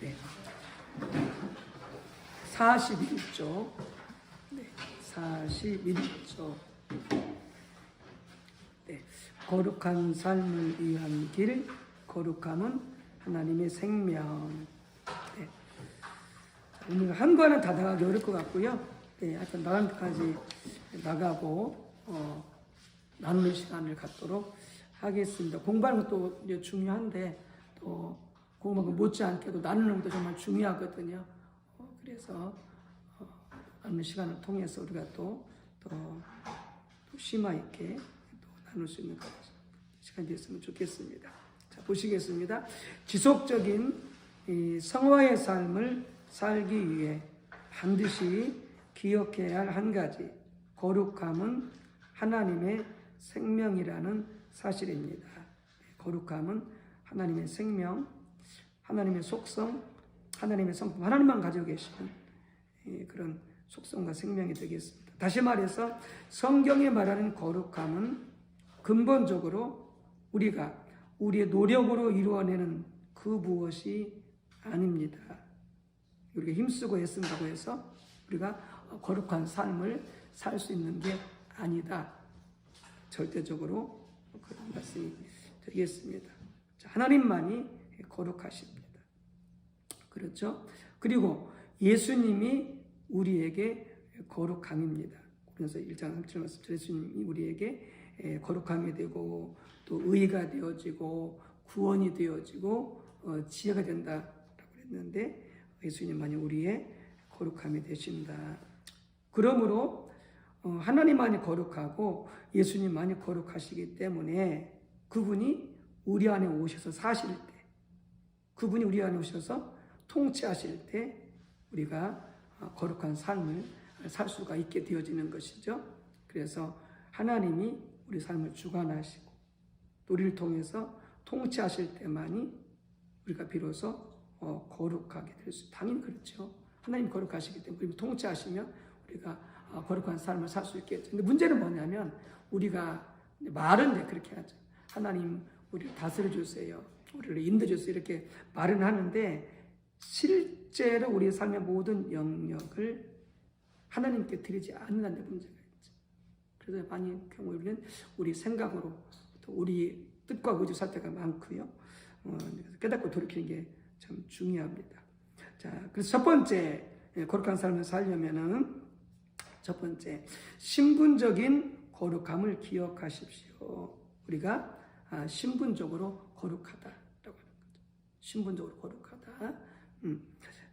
네. 41조. 네. 41조. 네. 거룩한 삶을 위한 길, 거룩함은 하나님의 생명. 네. 오늘 한 권은 다 나가기 어려울 것 같고요. 네, 하여튼 나갈 때까지 나가고 나누는 시간을 갖도록 하겠습니다. 공부하는 것도 중요한데 또 공부하는 것 못지않게도 나누는 것도 정말 중요하거든요. 그래서 나누는 시간을 통해서 우리가 또 심화 있게 또 나눌 수 있는 시간이 됐으면 좋겠습니다. 자, 보시겠습니다. 지속적인 이 성화의 삶을 살기 위해 반드시 기억해야 할 한 가지, 거룩함은 하나님의 생명이라는 사실입니다. 거룩함은 하나님의 생명, 하나님의 속성, 하나님의 성품, 하나님만 가지고 계시는 그런 속성과 생명이 되겠습니다. 다시 말해서 성경이 말하는 거룩함은 근본적으로 우리가 우리의 노력으로 이루어내는 그 무엇이 아닙니다. 우리가 힘쓰고 애쓴다고 해서 우리가 거룩한 삶을 살 수 있는 게 아니다. 절대적으로 그런 말씀이 되겠습니다. 하나님만이 거룩하십니다. 그렇죠? 그리고 예수님이 우리에게 거룩함입니다. 그래서 1장 3절 말씀, 예수님이 우리에게 거룩함이 되고 또 의가 되어지고 구원이 되어지고 지혜가 된다라고 했는데 예수님만이 우리의 거룩함이 되신다. 그러므로 하나님만이 거룩하고 예수님만이 거룩하시기 때문에 그분이 우리 안에 오셔서 사실 때, 그분이 우리 안에 오셔서 통치하실 때 우리가 거룩한 삶을 살 수가 있게 되어지는 것이죠. 그래서 하나님이 우리 삶을 주관하시고 또 우리를 통해서 통치하실 때만이 우리가 비로소 거룩하게 될 수, 당연히 그렇죠. 하나님 거룩하시기 때문에 우리 통치하시면 우리가 거룩한 삶을 살 수 있겠죠. 근데 문제는 뭐냐면 우리가 말은 그렇게 하죠. 하나님 우리를 다스려 주세요. 우리를 인도해 주세요. 이렇게 말은 하는데 실제로 우리의 삶의 모든 영역을 하나님께 드리지 않는다는 데 문제가 있죠. 그래서 많이 경우에 우리는 우리 생각으로 또 우리 뜻과 의지 살 때가 많고요. 깨닫고 돌이키는 게 참 중요합니다. 자, 그래서 첫 번째 거룩한 삶을 살려면은 첫 번째 신분적인 거룩함을 기억하십시오. 우리가 신분적으로 거룩하다라고 하는 거죠. 신분적으로 거룩하다.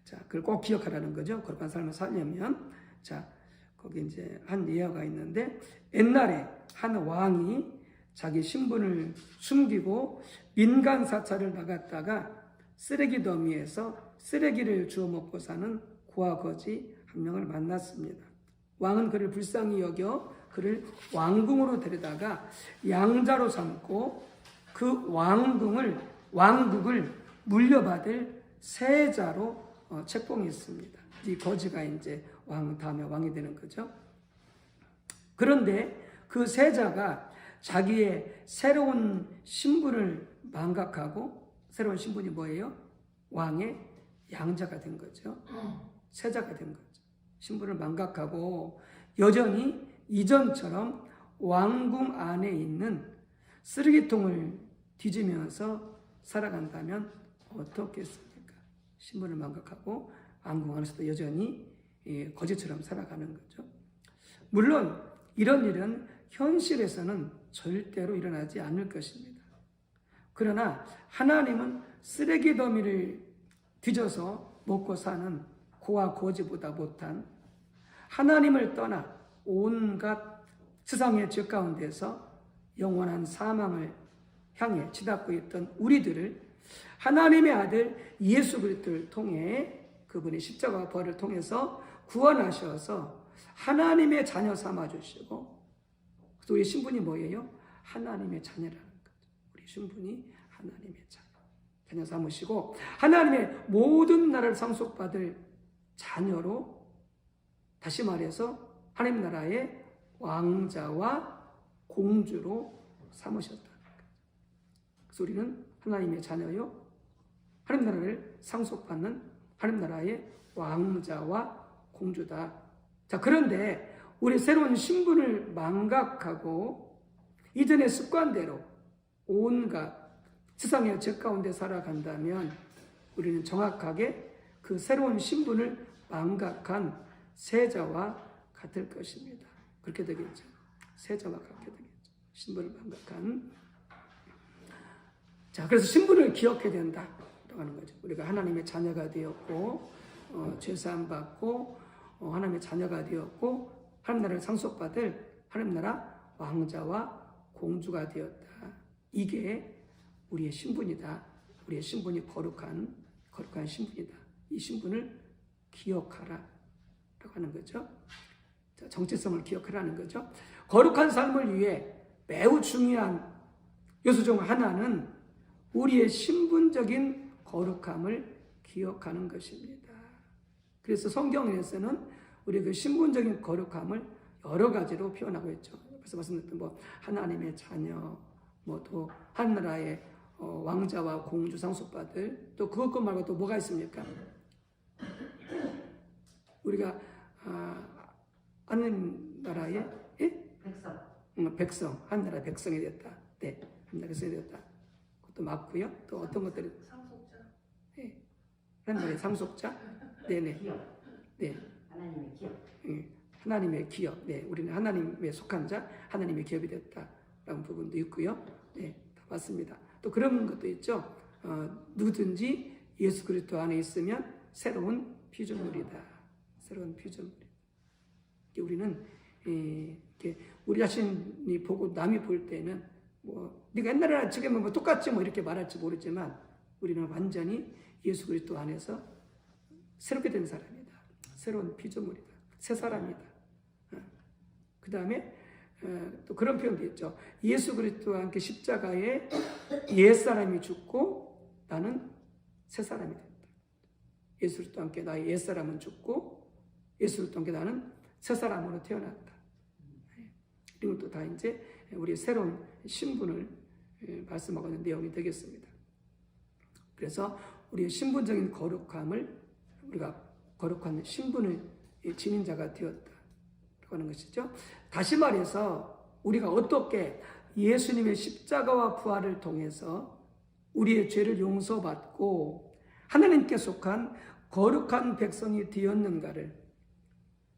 자, 그걸 꼭 기억하라는 거죠. 거룩한 삶을 살려면. 자, 거기 이제 한 예화가 있는데 옛날에 한 왕이 자기 신분을 숨기고 민간 사찰을 나갔다가 쓰레기 더미에서 쓰레기를 주워 먹고 사는 고아 거지 한 명을 만났습니다. 왕은 그를 불쌍히 여겨 그를 왕궁으로 데려다가 양자로 삼고 그 왕국을 물려받을 세자로 책봉했습니다. 이 거지가 이제 왕 다음에 왕이 되는 거죠. 그런데 그 세자가 자기의 새로운 신분을 망각하고, 새로운 신분이 뭐예요? 왕의 양자가 된 거죠. 세자가 된 거죠. 신분을 망각하고 여전히 이전처럼 왕궁 안에 있는 쓰레기통을 뒤지면서 살아간다면 어떻겠습니까? 신분을 망각하고 왕궁 안에서도 여전히 거지처럼 살아가는 거죠. 물론 이런 일은 현실에서는 절대로 일어나지 않을 것입니다. 그러나 하나님은 쓰레기 더미를 뒤져서 먹고 사는 고아 거지보다 못한, 하나님을 떠나 온갖 세상의 죄 가운데서 영원한 사망을 향해 치닫고 있던 우리들을 하나님의 아들 예수 그리스도를 통해, 그분의 십자가 벌을 통해서 구원하셔서 하나님의 자녀 삼아주시고, 우리 신분이 뭐예요? 하나님의 자녀라는 거죠. 우리 신분이 하나님의 자녀 삼으시고 하나님의 모든 나라를 상속받을 자녀로, 다시 말해서 하나님 나라의 왕자와 공주로 삼으셨다는 거죠. 그래서 우리는 하나님의 자녀요 하나님 나라를 상속받는 하나님 나라의 왕자와 공주다. 자, 그런데 우리 새로운 신분을 망각하고 이전의 습관대로 온갖 세상의 죄 가운데 살아간다면 우리는 정확하게 그 새로운 신분을 망각한 세자와 같을 것입니다. 그렇게 되겠죠. 세자와 같게 되겠죠. 신분을 망각한. 자, 그래서 신분을 기억해야 된다. 하는 거죠. 우리가 하나님의 자녀가 되었고, 죄사함 받고, 하나님의 자녀가 되었고, 하나님 나라를 상속받을 하나님 나라 왕자와 공주가 되었다. 이게 우리의 신분이다. 우리의 신분이 거룩한 신분이다. 이 신분을 기억하라. 라고 하는 거죠. 자, 정체성을 기억하라는 거죠. 거룩한 삶을 위해 매우 중요한 요소 중 하나는 우리의 신분적인 거룩함을 기억하는 것입니다. 그래서 성경에서는 우리 그 신분적인 거룩함을 여러 가지로 표현하고 있죠. 그래서 말씀드렸던 하나님의 자녀, 또 하늘나라의 왕자와 공주 상속받을, 또 그것 말고 또 뭐가 있습니까? 우리가 하나님 나라의 백성, 하늘나라의 백성이 됐다. 네, 하늘나라의 백성이 됐다. 그것도 맞고요. 또 어떤 것들이 상속자. 네, 하나님의 상속자. 네네. 네. 하나님의 기업. 하나님의 기업. 네, 우리는 하나님의 속한 자, 하나님의 기업이 됐다라는 부분도 있고요. 네, 다 맞습니다. 또 그런 것도 있죠. 누구든지 예수 그리스도 안에 있으면 새로운 피조물이다. 새로운 피조물이다. 우리는 이렇게 우리 자신이 보고 남이 볼 때는 네가 옛날에나 지금은 똑같지 이렇게 말할지 모르지만 우리는 완전히 예수 그리스도 안에서 새롭게 된 사람이다. 새로운 피조물이다. 새 사람이다. 그 다음에 또 그런 표현도 있죠. 예수 그리스도와 함께 십자가에 옛사람이 죽고 나는 새 사람이 된다. 예수 그리스도와 함께 나의 옛사람은 죽고 예수 그리스도와 함께 나는 새 사람으로 태어났다. 이런 것도 다 이제 우리의 새로운 신분을 말씀하고 있는 내용이 되겠습니다. 그래서 우리의 신분적인 거룩함을 우리가 거룩한 신분을 지닌 자가 되었다 하는 것이죠. 다시 말해서 우리가 어떻게 예수님의 십자가와 부활을 통해서 우리의 죄를 용서받고 하나님께 속한 거룩한 백성이 되었는가를,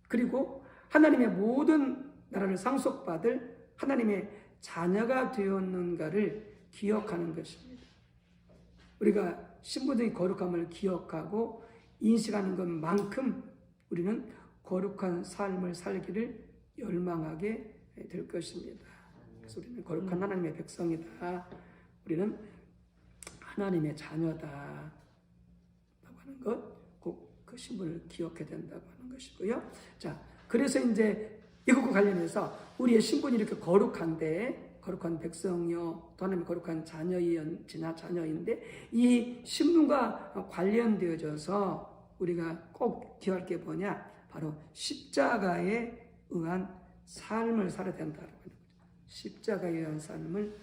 그리고 하나님의 모든 나라를 상속받을 하나님의 자녀가 되었는가를 기억하는 것입니다. 우리가 신분적인 거룩함을 기억하고 인식하는 것만큼 우리는 거룩한 삶을 살기를 열망하게 될 것입니다. 그래서 우리는 거룩한 하나님의 백성이다. 우리는 하나님의 자녀다. 라고 하는 것, 꼭 그 신분을 기억해야 된다고 하는 것이고요. 자, 그래서 이제 이것과 관련해서 우리의 신분이 이렇게 거룩한데, 거룩한 백성이요, 또 하나님의 거룩한 자녀인데, 이 신분과 관련되어져서 우리가 꼭 기억할 게 뭐냐? 바로 십자가에 의한 삶을 살아야 된다는 거죠. 십자가에 의한 삶을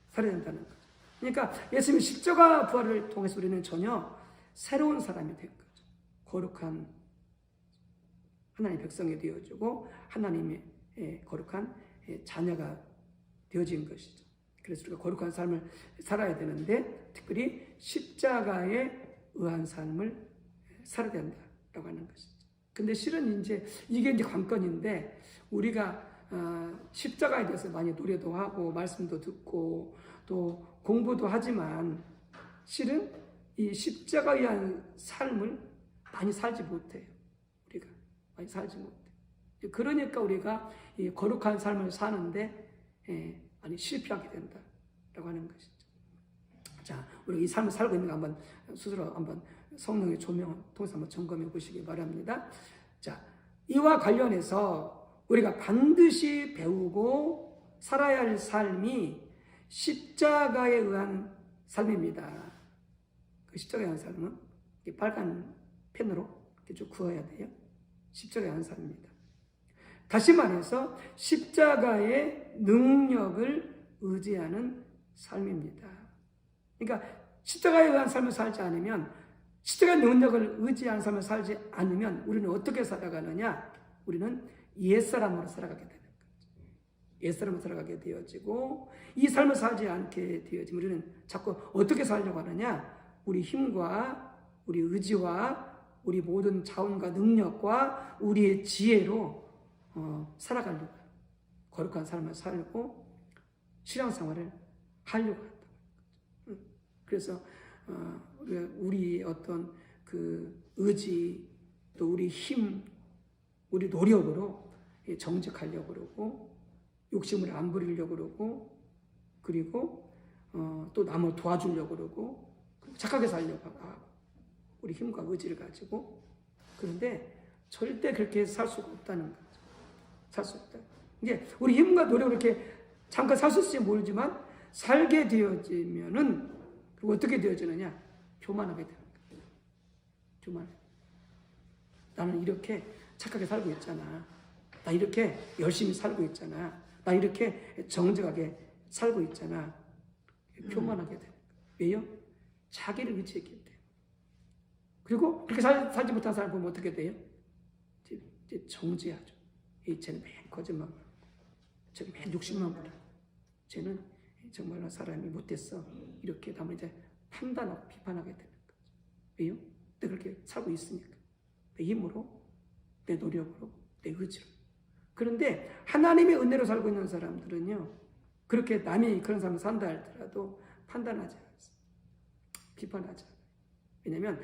살아야 된다는 거죠. 그러니까 예수님의 십자가 부활을 통해서 우리는 전혀 새로운 사람이 된 거죠. 거룩한 하나님의 백성이 되어지고 하나님의 거룩한 자녀가 되어진 것이죠. 그래서 우리가 거룩한 삶을 살아야 되는데 특별히 십자가에 의한 삶을 살아야 된다라고 하는 것이죠. 근데 실은 이제 이게 이제 관건인데 우리가 십자가에 대해서 많이 노래도 하고 말씀도 듣고 또 공부도 하지만 실은 이 십자가에 의한 삶을 많이 살지 못해요. 우리가 많이 살지 못해요. 그러니까 우리가 이 거룩한 삶을 사는데 많이 실패하게 된다라고 하는 것이죠. 자, 우리가 이 삶을 살고 있는 거 한번 스스로 한번 성령의 조명을 통해서 한번 점검해 보시기 바랍니다. 자, 이와 관련해서 우리가 반드시 배우고 살아야 할 삶이 십자가에 의한 삶입니다. 그 십자가에 의한 삶은 빨간 펜으로 이렇게 쭉 그어야 돼요. 십자가에 의한 삶입니다. 다시 말해서 십자가의 능력을 의지하는 삶입니다. 그러니까 십자가에 의한 삶을 살지 않으면, 십자가의 능력을 의지한 삶을 살지 않으면 우리는 어떻게 살아가느냐? 우리는 옛사람으로 살아가게 되는 거죠. 옛사람으로 살아가게 되어지고, 이 삶을 살지 않게 되어지면 우리는 자꾸 어떻게 살려고 하느냐? 우리 힘과 우리 의지와 우리 모든 자원과 능력과 우리의 지혜로 살아가려고 해요. 거룩한 삶을 살고 신앙생활을 하려고 한다. 그래서 우리 어떤 그 의지, 또 우리 힘, 우리 노력으로 정직하려고 그러고, 욕심을 안 부리려고 그러고, 그리고 또 남을 도와주려고 그러고, 착하게 살려고 하고, 우리 힘과 의지를 가지고. 그런데 절대 그렇게 살 수가 없다는 거죠. 살 수 없다. 이게 우리 힘과 노력을 이렇게 잠깐 살 수 있을지 모르지만 살게 되어지면은 그리고 어떻게 되어지느냐? 교만하게 되는 거예요. 교만. 나는 이렇게 착하게 살고 있잖아. 나 이렇게 열심히 살고 있잖아. 나 이렇게 정직하게 살고 있잖아. 교만하게 되는 거예요. 왜요? 자기를 의지했기 때문에. 그리고 그렇게 살지 못한 사람 보면 어떻게 돼요? 이제 정지하죠. 쟤는 맨 거짓말만 하고, 쟤는 맨 욕심만 부리고, 쟤는 정말로 사람이 못됐어. 이렇게 남을 이제 판단하고 비판하게 되는 거죠. 왜요? 내가 그렇게 살고 있으니까. 내 힘으로, 내 노력으로, 내 의지로. 그런데 하나님의 은혜로 살고 있는 사람들은요, 그렇게 남이 그런 사람을 산다 할지라도 판단하지 않습니다. 비판하지 않아요. 왜냐하면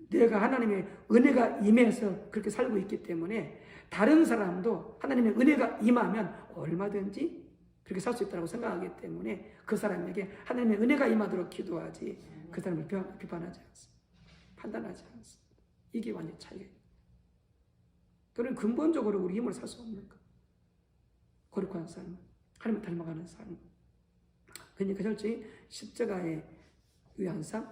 내가 하나님의 은혜가 임해서 그렇게 살고 있기 때문에 다른 사람도 하나님의 은혜가 임하면 얼마든지 그렇게 살 수 있다고 생각하기 때문에 그 사람에게 하나님의 은혜가 임하도록 기도하지, 그 사람을 비판하지 않습니다. 판단하지 않습니다. 이게 완전 차이예요. 그런 근본적으로 우리 힘을 살 수 없는 것. 거룩한 삶, 하나님을 닮아가는 삶. 그러니까 철저히 십자가에 의한 삶,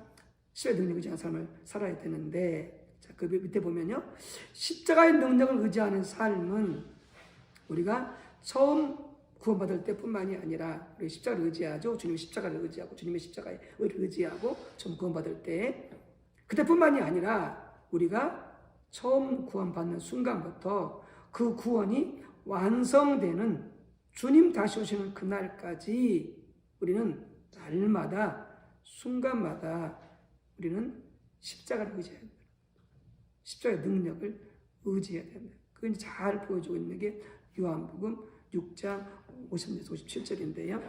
십자가의 능력을 의지한 삶을 살아야 되는데, 자, 그 밑에 보면요, 십자가의 능력을 의지하는 삶은 우리가 처음 구원받을 때뿐만이 아니라 우리 십자가를 의지하죠. 주님의 십자가를 의지하고 주님의 십자가의 의를 의지하고 처음 구원받을 때, 그때뿐만이 아니라 우리가 처음 구원받는 순간부터 그 구원이 완성되는 주님 다시 오시는 그날까지 우리는 날마다 순간마다 우리는 십자가를 의지해야 된다. 십자가의 능력을 의지해야 된다. 그건 잘 보여주고 있는 게 요한복음 6장 50절에서 57절인데요.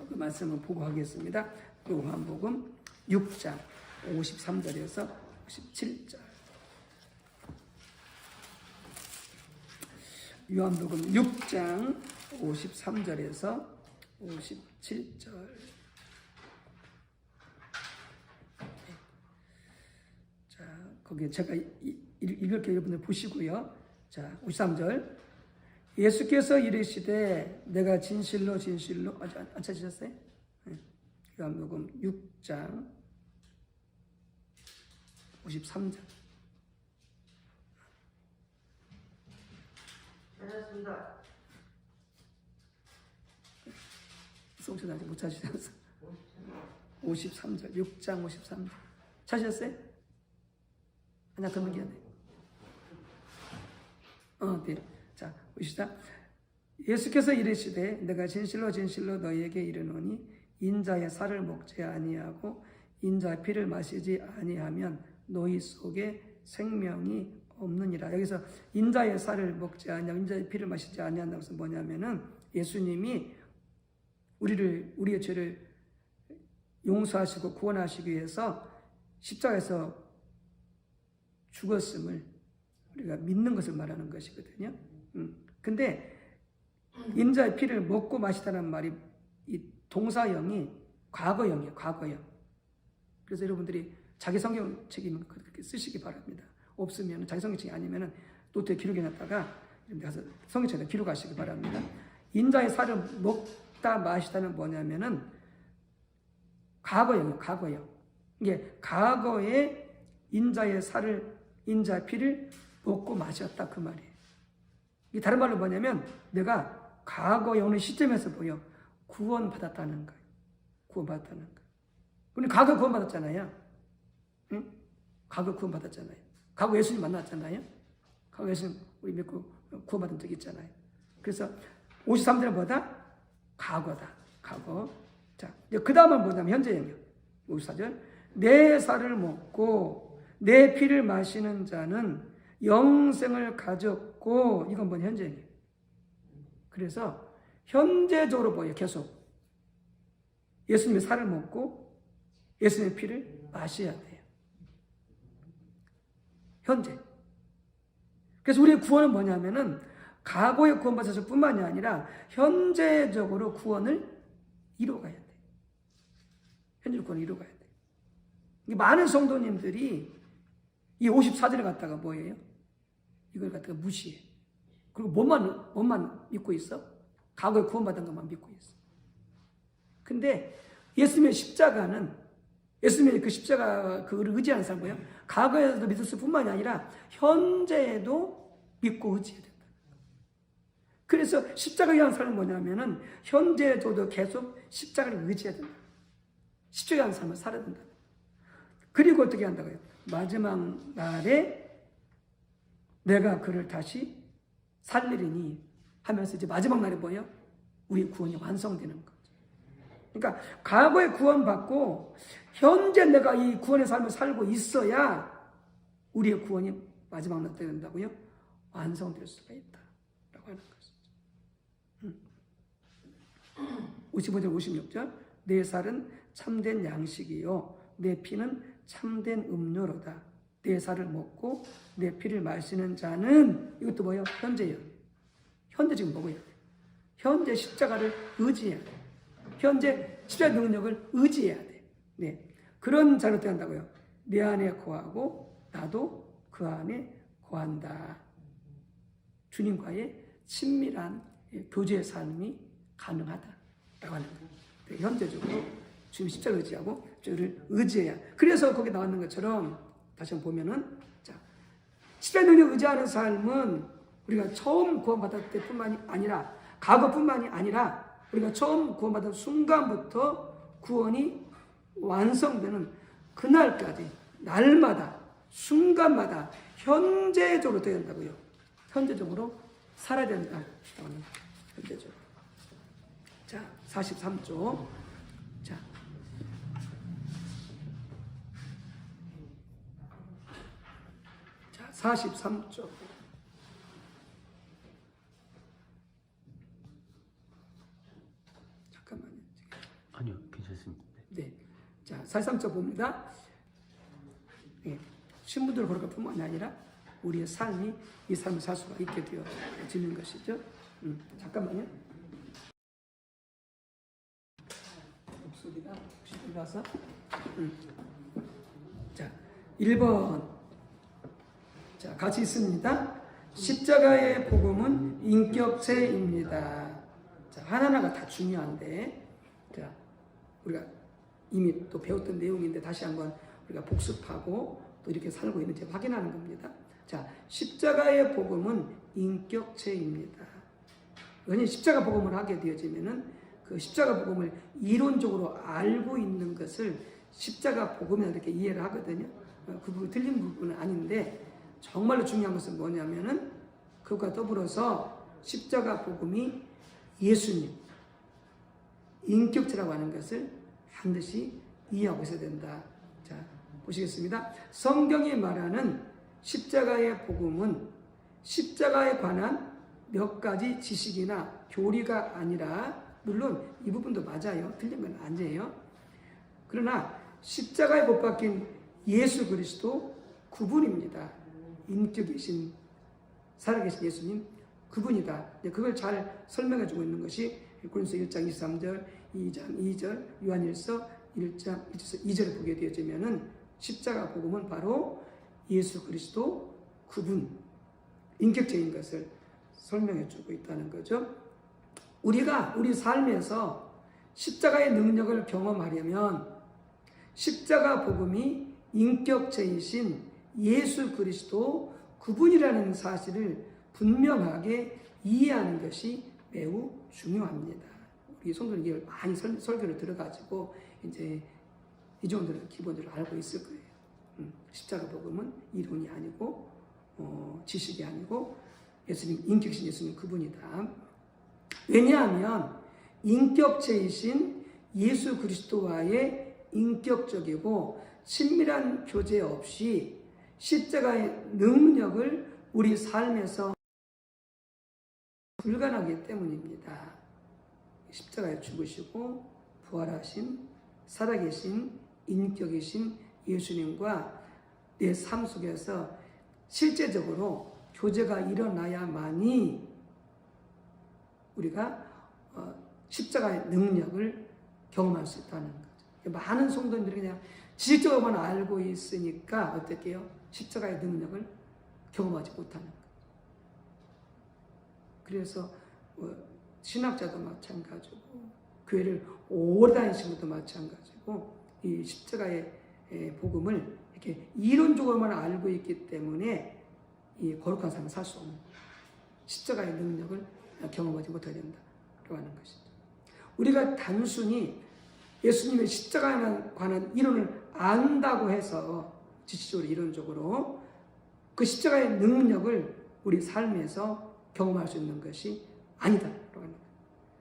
그 말씀을 보고 하겠습니다. 요한복음 6장 53절에서 57절. 요한복음 6장 53절에서 57절. 자, 거기에 제가 이렇게 여러분들 보시고요. 자, 53절. 예수께서 이르시되 내가 진실로 진실로 안 찾으셨어요? 네. 요한복음 6장 53절. 찾았습니다. 성철 아직 못 찾으셨어. 53절, 6장 53절. 찾으셨어요? 하나 더 넘겨야 돼. 네. 자, 보시다. 예수께서 이르시되 내가 진실로 진실로 너희에게 이르노니 인자의 살을 먹지 아니하고 인자의 피를 마시지 아니하면 너희 속에 생명이 없느니라. 여기서 인자의 살을 먹지 아니하고 인자의 피를 마시지 아니한다는 것은 뭐냐면은 예수님이 우리의 죄를 용서하시고 구원하시기 위해서 십자가에서 죽었음을 우리가 믿는 것을 말하는 것이거든요. 근데 인자의 피를 먹고 마시다는 말이 이 동사형이 과거형이에요. 과거형. 그래서 여러분들이 자기 성경책이면 그렇게 쓰시기 바랍니다. 없으면 자기 성경책이 아니면은 노트에 기록해놨다가 가서 성경책에 기록하시기 바랍니다. 인자의 살을 먹다 마시다는 뭐냐면은 과거형이에요. 과거형. 이게 과거에 인자의 살을, 인자의 피를 먹고 마셨다 그 말이에요. 이게 다른 말로 뭐냐면 내가 과거에 어느 시점에서 보여 구원받았다는 거예요. 구원받았다는 거예요. 우리 과거 구원받았잖아요. 응? 과거 구원받았잖아요. 과거 예수님 만났잖아요. 과거 예수님 우리 믿고 구원받은 적이 있잖아요. 그래서 53절은 뭐다? 과거다. 과거. 자, 그 다음은 뭐냐면 현재 영역. 54절. 내 살을 먹고 내 피를 마시는 자는 영생을 가졌고, 이건 뭐냐? 현재 영역. 그래서 현재적으로 뭐예요? 계속 예수님의 살을 먹고 예수님의 피를 마셔야 돼요. 현재. 그래서 우리의 구원은 뭐냐면은 과거에 구원받았을 뿐만이 아니라 현재적으로 구원을 이루어가야 돼. 현재 구원을 이루어가야 돼. 많은 성도님들이 이 54절을 갖다가 뭐예요? 이걸 갖다가 무시해. 그리고 뭐만 믿고 있어? 과거에 구원받은 것만 믿고 있어. 근데 예수님의 십자가는, 예수님의 그 십자가 그를 의지하는 사람 뭐예요? 과거에도 믿었을 뿐만이 아니라 현재에도 믿고 의지해야 된다. 그래서 십자가에 대한 사람은 뭐냐면은 현재에도 계속 십자가를 의지해야 된다. 십자가에 대한 사람은 살아야 된다. 그리고 어떻게 한다고요? 마지막 날에 내가 그를 다시 살리리니 하면서 이제 마지막 날에 뭐예요? 우리 구원이 완성되는 거죠. 그러니까 과거에 구원받고 현재 내가 이 구원의 삶을 살고 있어야 우리의 구원이 마지막 날 때 된다고요? 완성될 수가 있다라고 하는 것이죠. 55절 56절. 내 살은 참된 양식이요 내 피는 참된 음료로다. 내 살을 먹고 내 피를 마시는 자는, 이것도 뭐예요? 현재예요. 현재 지금 먹어야 돼. 현재 십자가를 의지해야 돼. 현재 십자가 능력을 의지해야 돼. 네. 그런 자로 어떻게 한다고요? 내 안에 거하고 나도 그 안에 거한다. 주님과의 친밀한 교제의 삶이 가능하다라고 하는 거예요. 현재적으로 주님 십자가를 의지하고 저를 의지해야. 그래서 거기 나왔는 것처럼 다시 한번 보면은, 자, 십자가 능력을 의지하는 삶은 우리가 처음 구원받았을 때뿐만이 아니라, 과거뿐만이 아니라 우리가 처음 구원받은 순간부터 구원이 완성되는 그날까지 날마다 순간마다 현재적으로 되어야 된다고요. 현재적으로 살아야 된다. 현재적으로. 자, 43조. 자, 자, 43조. 잠깐만요. 아니요, 괜찮습니다. 네. 자, 43조 봅니다. 네. 신분들을 그럴 것뿐만 아니라 우리의 삶이 이 삶을 살 수가 있게 되어지는 것이죠. 잠깐만요. 목소리가 혹시 들어와서. 자, 1번. 자, 같이 있습니다. 십자가의 복음은 인격체입니다. 자, 하나하나가 다 중요한데, 자, 우리가 이미 또 배웠던 내용인데 다시 한번 우리가 복습하고 또 이렇게 살고 있는지 확인하는 겁니다. 자, 십자가의 복음은 인격체입니다. 왜냐하면 십자가 복음을 하게 되어지면은 그 십자가 복음을 이론적으로 알고 있는 것을 십자가 복음이라고 이렇게 이해를 하거든요. 그 부분 틀린 부분은 아닌데, 정말로 중요한 것은 뭐냐면은 그것과 더불어서 십자가 복음이 예수님, 인격체라고 하는 것을 반드시 이해하고 있어야 된다. 자, 보시겠습니다. 성경이 말하는 십자가의 복음은 십자가에 관한 몇 가지 지식이나 교리가 아니라, 물론 이 부분도 맞아요. 틀린 건 아니에요. 그러나 십자가에 못 박힌 예수 그리스도 그분입니다. 인격이신 살아계신 예수님 그분이다. 그걸 잘 설명해주고 있는 것이 고린도서 1장 23절, 2장 2절, 요한일서 1장 2절을 보게 되어지면은 십자가 복음은 바로 예수 그리스도 그분, 인격체인 것을 설명해주고 있다는 거죠. 우리가 우리 삶에서 십자가의 능력을 경험하려면 십자가 복음이 인격체이신 예수 그리스도 그분이라는 사실을 분명하게 이해하는 것이 매우 중요합니다. 우리 성도는 이걸 많이 설교를 들어가지고 이제 이 정도는 기본적으로 알고 있을 거예요. 십자가 복음은 이론이 아니고 지식이 아니고 예수님, 인격이신 예수님 그분이다. 왜냐하면 인격체이신 예수 그리스도와의 인격적이고 친밀한 교제 없이 십자가의 능력을 우리 삶에서 불가능하기 때문입니다. 십자가에 죽으시고 부활하신 살아계신 인격이신 예수님과 내 삶 속에서 실제적으로 교제가 일어나야만이 우리가 십자가의 능력을 경험할 수 있다는 거죠. 많은 성도님들이 그냥 지식적으로만 알고 있으니까 어떻게 해요? 십자가의 능력을 경험하지 못하는 거죠. 그래서 신학자도 마찬가지고 교회를 오래 다니신 것도 마찬가지고 이 십자가의 복음을 이렇게 이론적으로만 알고 있기 때문에 이 거룩한 삶을 살 수 없는 십자가의 능력을 경험하지 못하게 된다고 하는 것이죠. 우리가 단순히 예수님의 십자가에 관한 이론을 안다고 해서 지식적으로 이론적으로 그 십자가의 능력을 우리 삶에서 경험할 수 있는 것이 아니다라고 하는 거예요.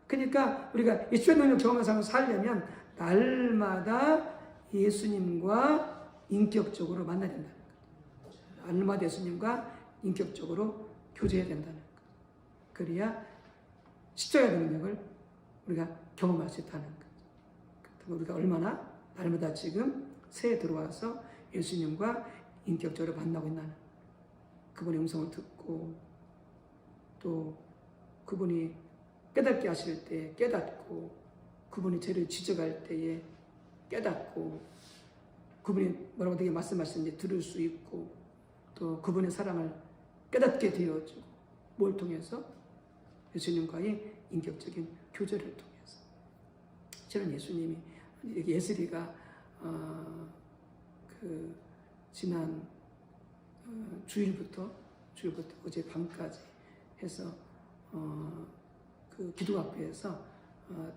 그러니까 우리가 예수의 능력을 경험하는 삶을 살려면 날마다 예수님과 인격적으로 만나야 된다는 거예요. 날마다 예수님과 인격적으로 교제해야 된다는 거예요. 그래야 십자가의 능력을 우리가 경험할 수 있다는 거예요. 우리가 얼마나 날마다 지금 새해 들어와서 예수님과 인격적으로 만나고 있나는 그분의 음성을 듣고 또 그분이 깨닫게 하실 때 깨닫고 그분이 죄를 지적할 때에 깨닫고 그분이 뭐라고 되게 말씀하시는지 들을 수 있고 또 그분의 사랑을 깨닫게 되어지고 뭘 통해서 예수님과의 인격적인 교제를 통해서 저는 예수님이 예슬이가 지난 주일부터 어제 밤까지 해서 그 기도학교에서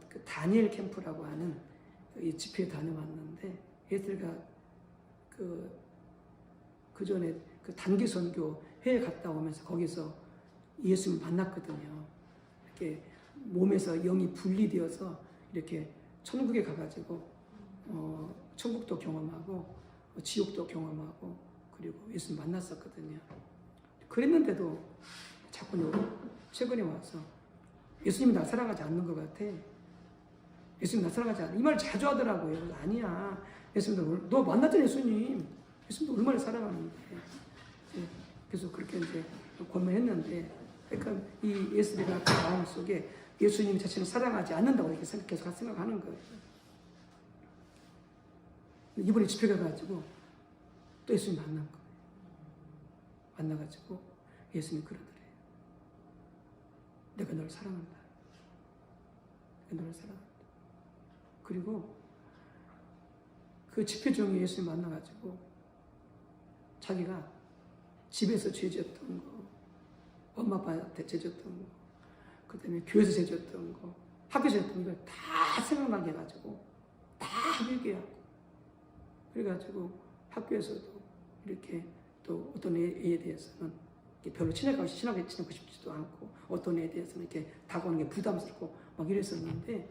그 다니엘 캠프라고 하는 이 집회에 다녀왔는데 예슬이가 그 전에 그 단기 선교 회에 갔다 오면서 거기서 예수님 만났거든요. 이렇게 몸에서 영이 분리되어서 이렇게 천국에 가가지고 천국도 경험하고 지옥도 경험하고 그리고 예수님 만났었거든요. 그랬는데도 자꾸 최근에 와서 예수님이 나 사랑하지 않는 것 같아. 예수님 나 사랑하지 않아. 이 말 자주 하더라고요. 아니야. 예수님 너 만났잖아 예수님. 예수님 얼마나 사랑하는데. 그래서 그렇게 이제 권면했는데 그러니까 이 예수님의 마음속에 예수님 자신을 사랑하지 않는다고 이렇게 계속 생각하는 거예요. 이번에 집회 가가지고 또 예수님 만난 거예요. 만나가지고 예수님 그러더래요. 내가 너를 사랑한다. 내가 너를 사랑한다. 그리고 그 집회 중에 예수님 만나가지고 자기가 집에서 죄졌던 거, 엄마 아빠한테 죄졌던 거, 그 다음에 교회에서 죄졌던 거, 학교에서 죄졌던 걸 다 생각나게 해가지고 다 회개하고 그래가지고 학교에서도 이렇게 또 어떤 애에 대해서는 별로 친하게 지내고 싶지도 않고 어떤 애에 대해서는 이렇게 다가오는 게 부담스럽고 막 이랬었는데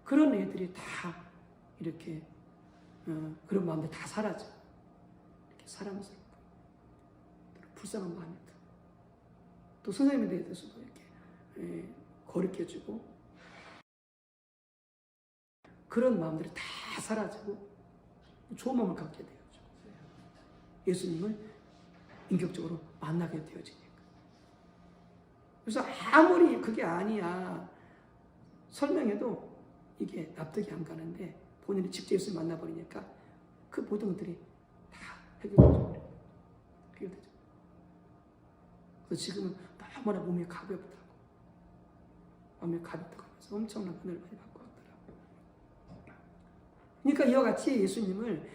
그런 애들이 다 이렇게 그런 마음들 다 사라져. 이렇게 사랑스럽고 불쌍한 마음이 들고 또 선생님에 대해서도 이렇게 거룩해지고 그런 마음들이 다 사라지고 좋은 마음을 갖게 되어죠. 예수님을 인격적으로 만나게 되어지니까. 그래서 아무리 그게 아니야 설명해도 이게 납득이 안 가는데 본인이 직접 예수님 만나버리니까 그 모든 것들이 다 해결되죠. 해결되죠. 그래서 지금은 너무나 몸이 가볍다고 마음이 가볍다고 하면서 엄청난 은혜를 많이 받고 왔더라고요. 그러니까 이와 같이 예수님을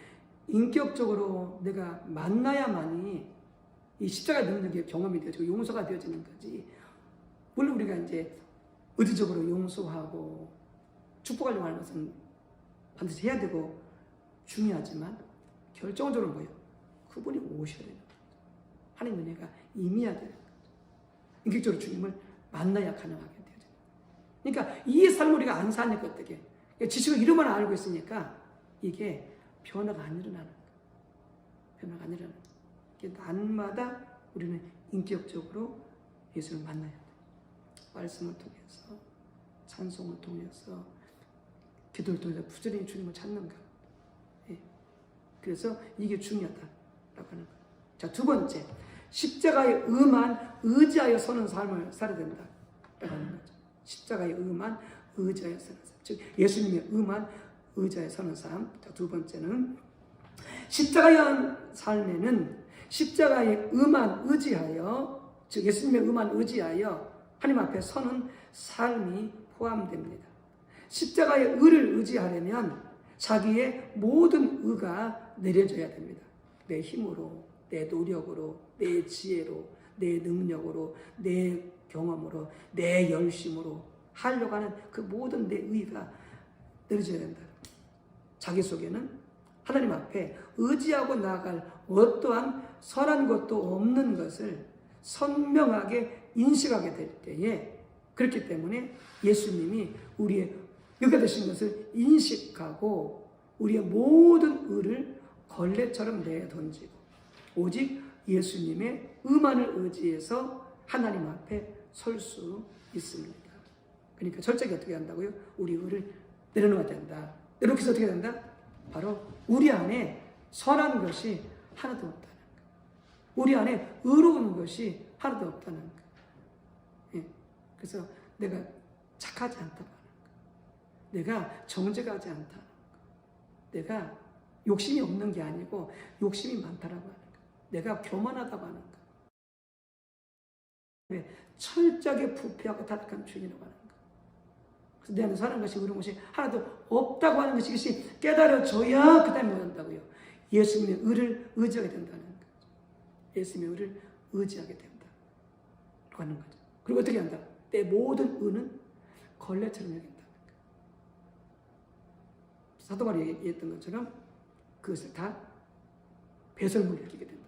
인격적으로 내가 만나야만이 이 십자가의 능력이 경험이 되어지고 용서가 되어지는 거지. 물론 우리가 이제 의지적으로 용서하고 축복하려고 하는 것은 반드시 해야 되고 중요하지만 결정적으로 뭐예요? 그분이 오셔야 되는 거예요. 하나님 은혜가 임해야 되는 거예요. 인격적으로 주님을 만나야 가능하게 되죠. 그러니까 이 삶을 우리가 안 사니까 어떻게? 지식을 이름만 알고 있으니까 이게 변화가 안 일어나는 거예요. 변화가 안 일어나는 거예요. 날마다 우리는 인격적으로 예수를 만나야 돼요. 말씀을 통해서, 찬송을 통해서, 기도를 통해서 부지런히 주님을 찾는 것. 예. 그래서 이게 중요하다라고 하는 거예요. 자, 두 번째, 십자가에 의만 의지하여 서는 삶을 살아야 된다라고 하는 거죠. 십자가에 의만 의지하여 서는 삶. 즉 예수님의 의만 의지하여 서는 삶. 자, 두 번째는 십자가의 삶에는 십자가의 의만 의지하여, 즉 예수님의 의만 의지하여 하나님 앞에 서는 삶이 포함됩니다. 십자가의 의를 의지하려면 자기의 모든 의가 내려져야 됩니다. 내 힘으로, 내 노력으로, 내 지혜로, 내 능력으로, 내 경험으로, 내 열심으로 하려고 하는 그 모든 내 의가 내려져야 된다. 자기 속에는 하나님 앞에 의지하고 나아갈 어떠한 선한 것도 없는 것을 선명하게 인식하게 될 때에, 그렇기 때문에 예수님이 우리의 의가 되신 것을 인식하고 우리의 모든 의를 걸레처럼 내던지고 오직 예수님의 의만을 의지해서 하나님 앞에 설 수 있습니다. 그러니까 철저하게 어떻게 한다고요? 우리 의를 내려놓아야 된다. 이렇게 해서 어떻게 된다? 바로 우리 안에 선한 것이 하나도 없다는 거예요. 우리 안에 의로운 것이 하나도 없다는 거예요. 예. 그래서 내가 착하지 않다고 하는 거예요. 내가 정직하지 않다는 거예요. 내가 욕심이 없는 게 아니고 욕심이 많다라고 하는 거예요. 내가 교만하다고 하는 거예요. 철저하게 부패하고 타락한 주인이라고 하는 거예요. 그래서 내 안에 사는 것이 의로운 것이 하나도 없다고 하는 것이, 이것이 깨달아져야 그 다음에 된다고요. 예수님의 의를 의지하게 된다는 거죠. 예수님의 의를 의지하게 된다 하는 거죠. 그리고 어떻게 한다? 내 모든 의는 걸레처럼 여긴다는 거예요. 사도 바울이 얘기했던 것처럼 그것을 다 배설물로 여기게 된다.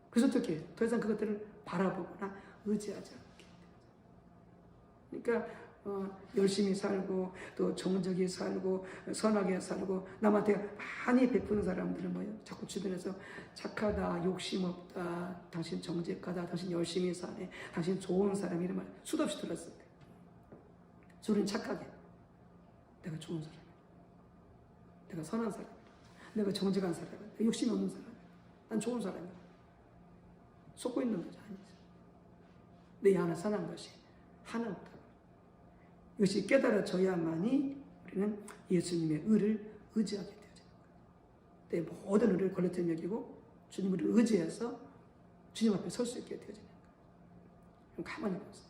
그래서 어떻게 해요? 더 이상 그것들을 바라보거나 의지하지 않게 돼요. 그러니까 열심히 살고 또 정적이 살고 선하게 살고 남한테 많이 베푸는 사람들은 뭐예요? 자꾸 주변에서 착하다, 욕심 없다, 당신 정직하다, 당신 열심히 사네, 당신 좋은 사람, 이런 말 수도 없이 들었을 때 우리는 착하게 내가 좋은 사람이야, 내가 선한 사람이야, 내가 정직한 사람이야, 내가 욕심이 없는 사람이야, 난 좋은 사람이야. 속고 있는 거죠. 아니죠. 내 안에 선한 것이 하나 없다. 이것이 깨달아져야만이 우리는 예수님의 의를 의지하게 되어져요. 내 모든 의를 걸레처럼 여기고 주님을 의지해서 주님 앞에 설 수 있게 되어지는 거예요. 그럼 가만히 보세요.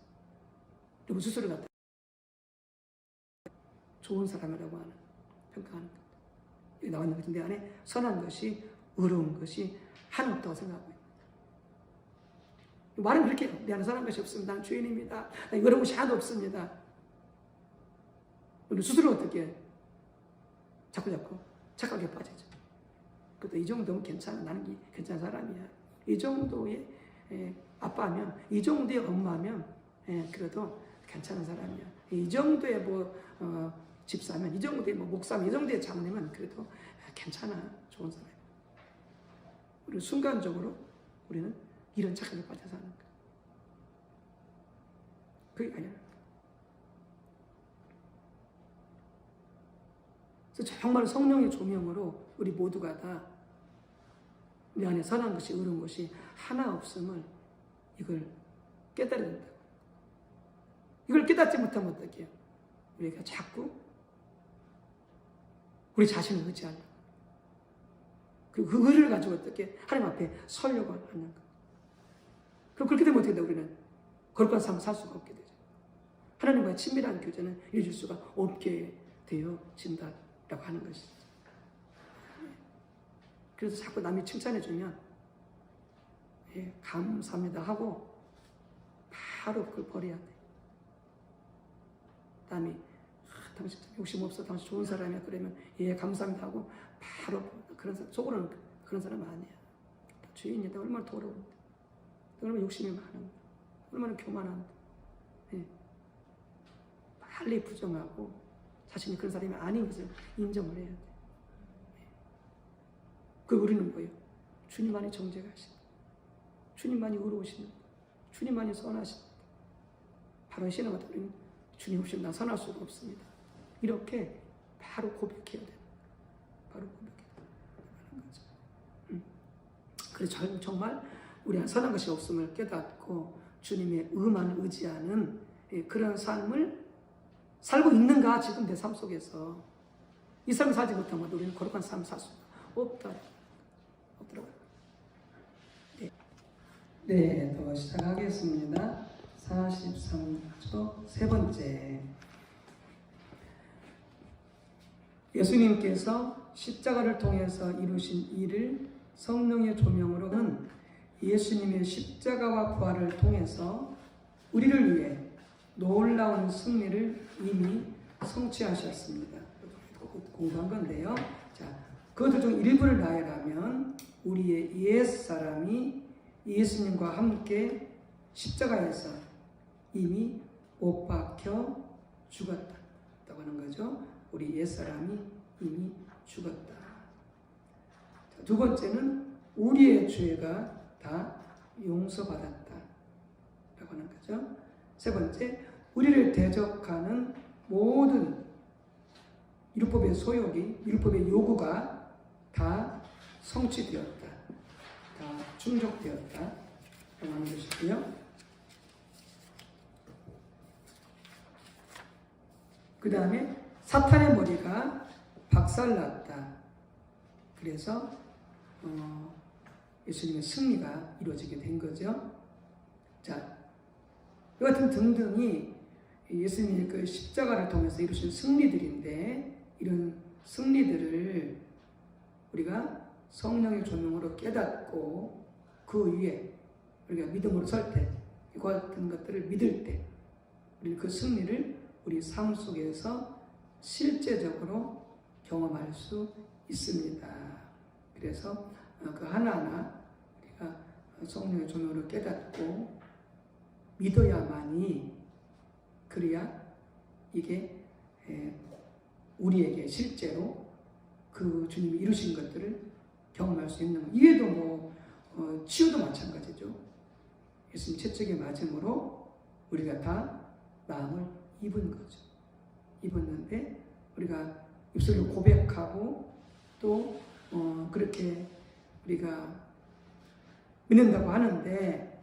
여러분 스스로 갖다 좋은 사람이라고 하는 평가하는 것. 여기 나와 있는 것인데 안에 선한 것이, 의로운 것이 하나 없다고 생각하고 있습니다. 말은 그렇게 해요. 내 안에 선한 것이 없습니다. 나는 죄인입니다. 의로운 것이 하나도 없습니다. 우리 스스로 어떻게 자꾸 착하게 빠지죠. 그래도 이 정도면 괜찮아. 나는 괜찮은 사람이야. 이 정도의 아빠면, 이 정도의 엄마면 그래도 괜찮은 사람이야. 이 정도의 집사면, 이 정도의 목사면, 이 정도의 장로면 그래도 괜찮아. 좋은 사람이야. 우리 순간적으로 우리는 이런 착하게 빠져 사는 거야. 그게 아니야. 그래서 정말 성령의 조명으로 우리 모두가 다 내 안에 선한 것이, 의로운 것이 하나 없음을 이걸 깨달아야 된다. 이걸 깨닫지 못하면 어떻게 해요? 우리가 자꾸 우리 자신을 의지하려고, 그리고 그 의를 가지고 어떻게 하나님 앞에 서려고 하는 거예요. 그럼 그렇게 되면 어떻게 돼요? 우리는 거룩한 삶을 살 수가 없게 되죠. 하나님과의 친밀한 교제는 이루어질 수가 없게 되어진다라고 하는 것이죠. 그래서 자꾸 남이 칭찬해주면 감사합니다 하고 바로 그걸 버려야 돼. 남이 당신 욕심 없어, 당신 좋은 사람이야. 그러면 예 감사합니다 하고 바로 그런 사람, 속으로는 그런 사람 아니야. 주인이다. 얼마나 더러운데, 얼마나 욕심이 많은데, 얼마나 교만한데. 예. 빨리 부정하고 자신이 그런 사람이 아닌 것을 인정을 해야 돼. 예. 그 우리는 뭐예요? 주님만이 정죄하신, 주님만이 의로우신, 주님만이 선하신. 바로 신앙을 우리는 주님 없이 난 선할 수가 없습니다. 이렇게 바로 고백해야 돼. 바로 고백해야 되는 거죠. 그래서 정말 우리 안 선한 것이 없음을 깨닫고 주님의 의만 의지하는 그런 삶을 살고 있는가, 지금 내 삶 속에서. 이 삶을 살지 못하면 우리는 거룩한 삶을 살 수가 없더라고요. 네, 더 시작하겠습니다. 43조 세 번째. 예수님께서 십자가를 통해서 이루신 일을 성령의 조명으로는 예수님의 십자가와 부활을 통해서 우리를 위해 놀라운 승리를 이미 성취하셨습니다. 공부한 건데요. 자, 그것들 중 일부를 나열하면 우리의 옛사람이 예수님과 함께 십자가에서 이미 못 박혀 죽었다고 하는 거죠. 우리 옛사람이 이미 죽었다. 자, 두 번째는 우리의 죄가 다 용서받았다 라고 하는 거죠. 세 번째, 우리를 대적하는 모든 율법의 소욕이, 율법의 요구가 다 성취되었다, 다 충족되었다 라고 하는 것이고요. 그 다음에 사탄의 머리가 박살났다. 그래서 예수님의 승리가 이루어지게 된 거죠. 자, 이 같은 등등이 예수님의 그 십자가를 통해서 이루신 승리들인데, 이런 승리들을 우리가 성령의 조명으로 깨닫고 그 위에 우리가 믿음으로 설 때, 이와 같은 것들을 믿을 때, 우리 그 승리를 우리 삶 속에서 실제적으로 경험할 수 있습니다. 그래서 그 하나하나 우리가 성령의 조명으로 깨닫고 믿어야만이, 그래야 이게 우리에게 실제로 그 주님이 이루신 것들을 경험할 수 있는, 이외에도 치유도 마찬가지죠. 예수님 채찍에 맞음으로 우리가 다 마음을 입은 거죠. 입었는데 우리가 입술로 고백하고 또 그렇게 우리가 믿는다고 하는데,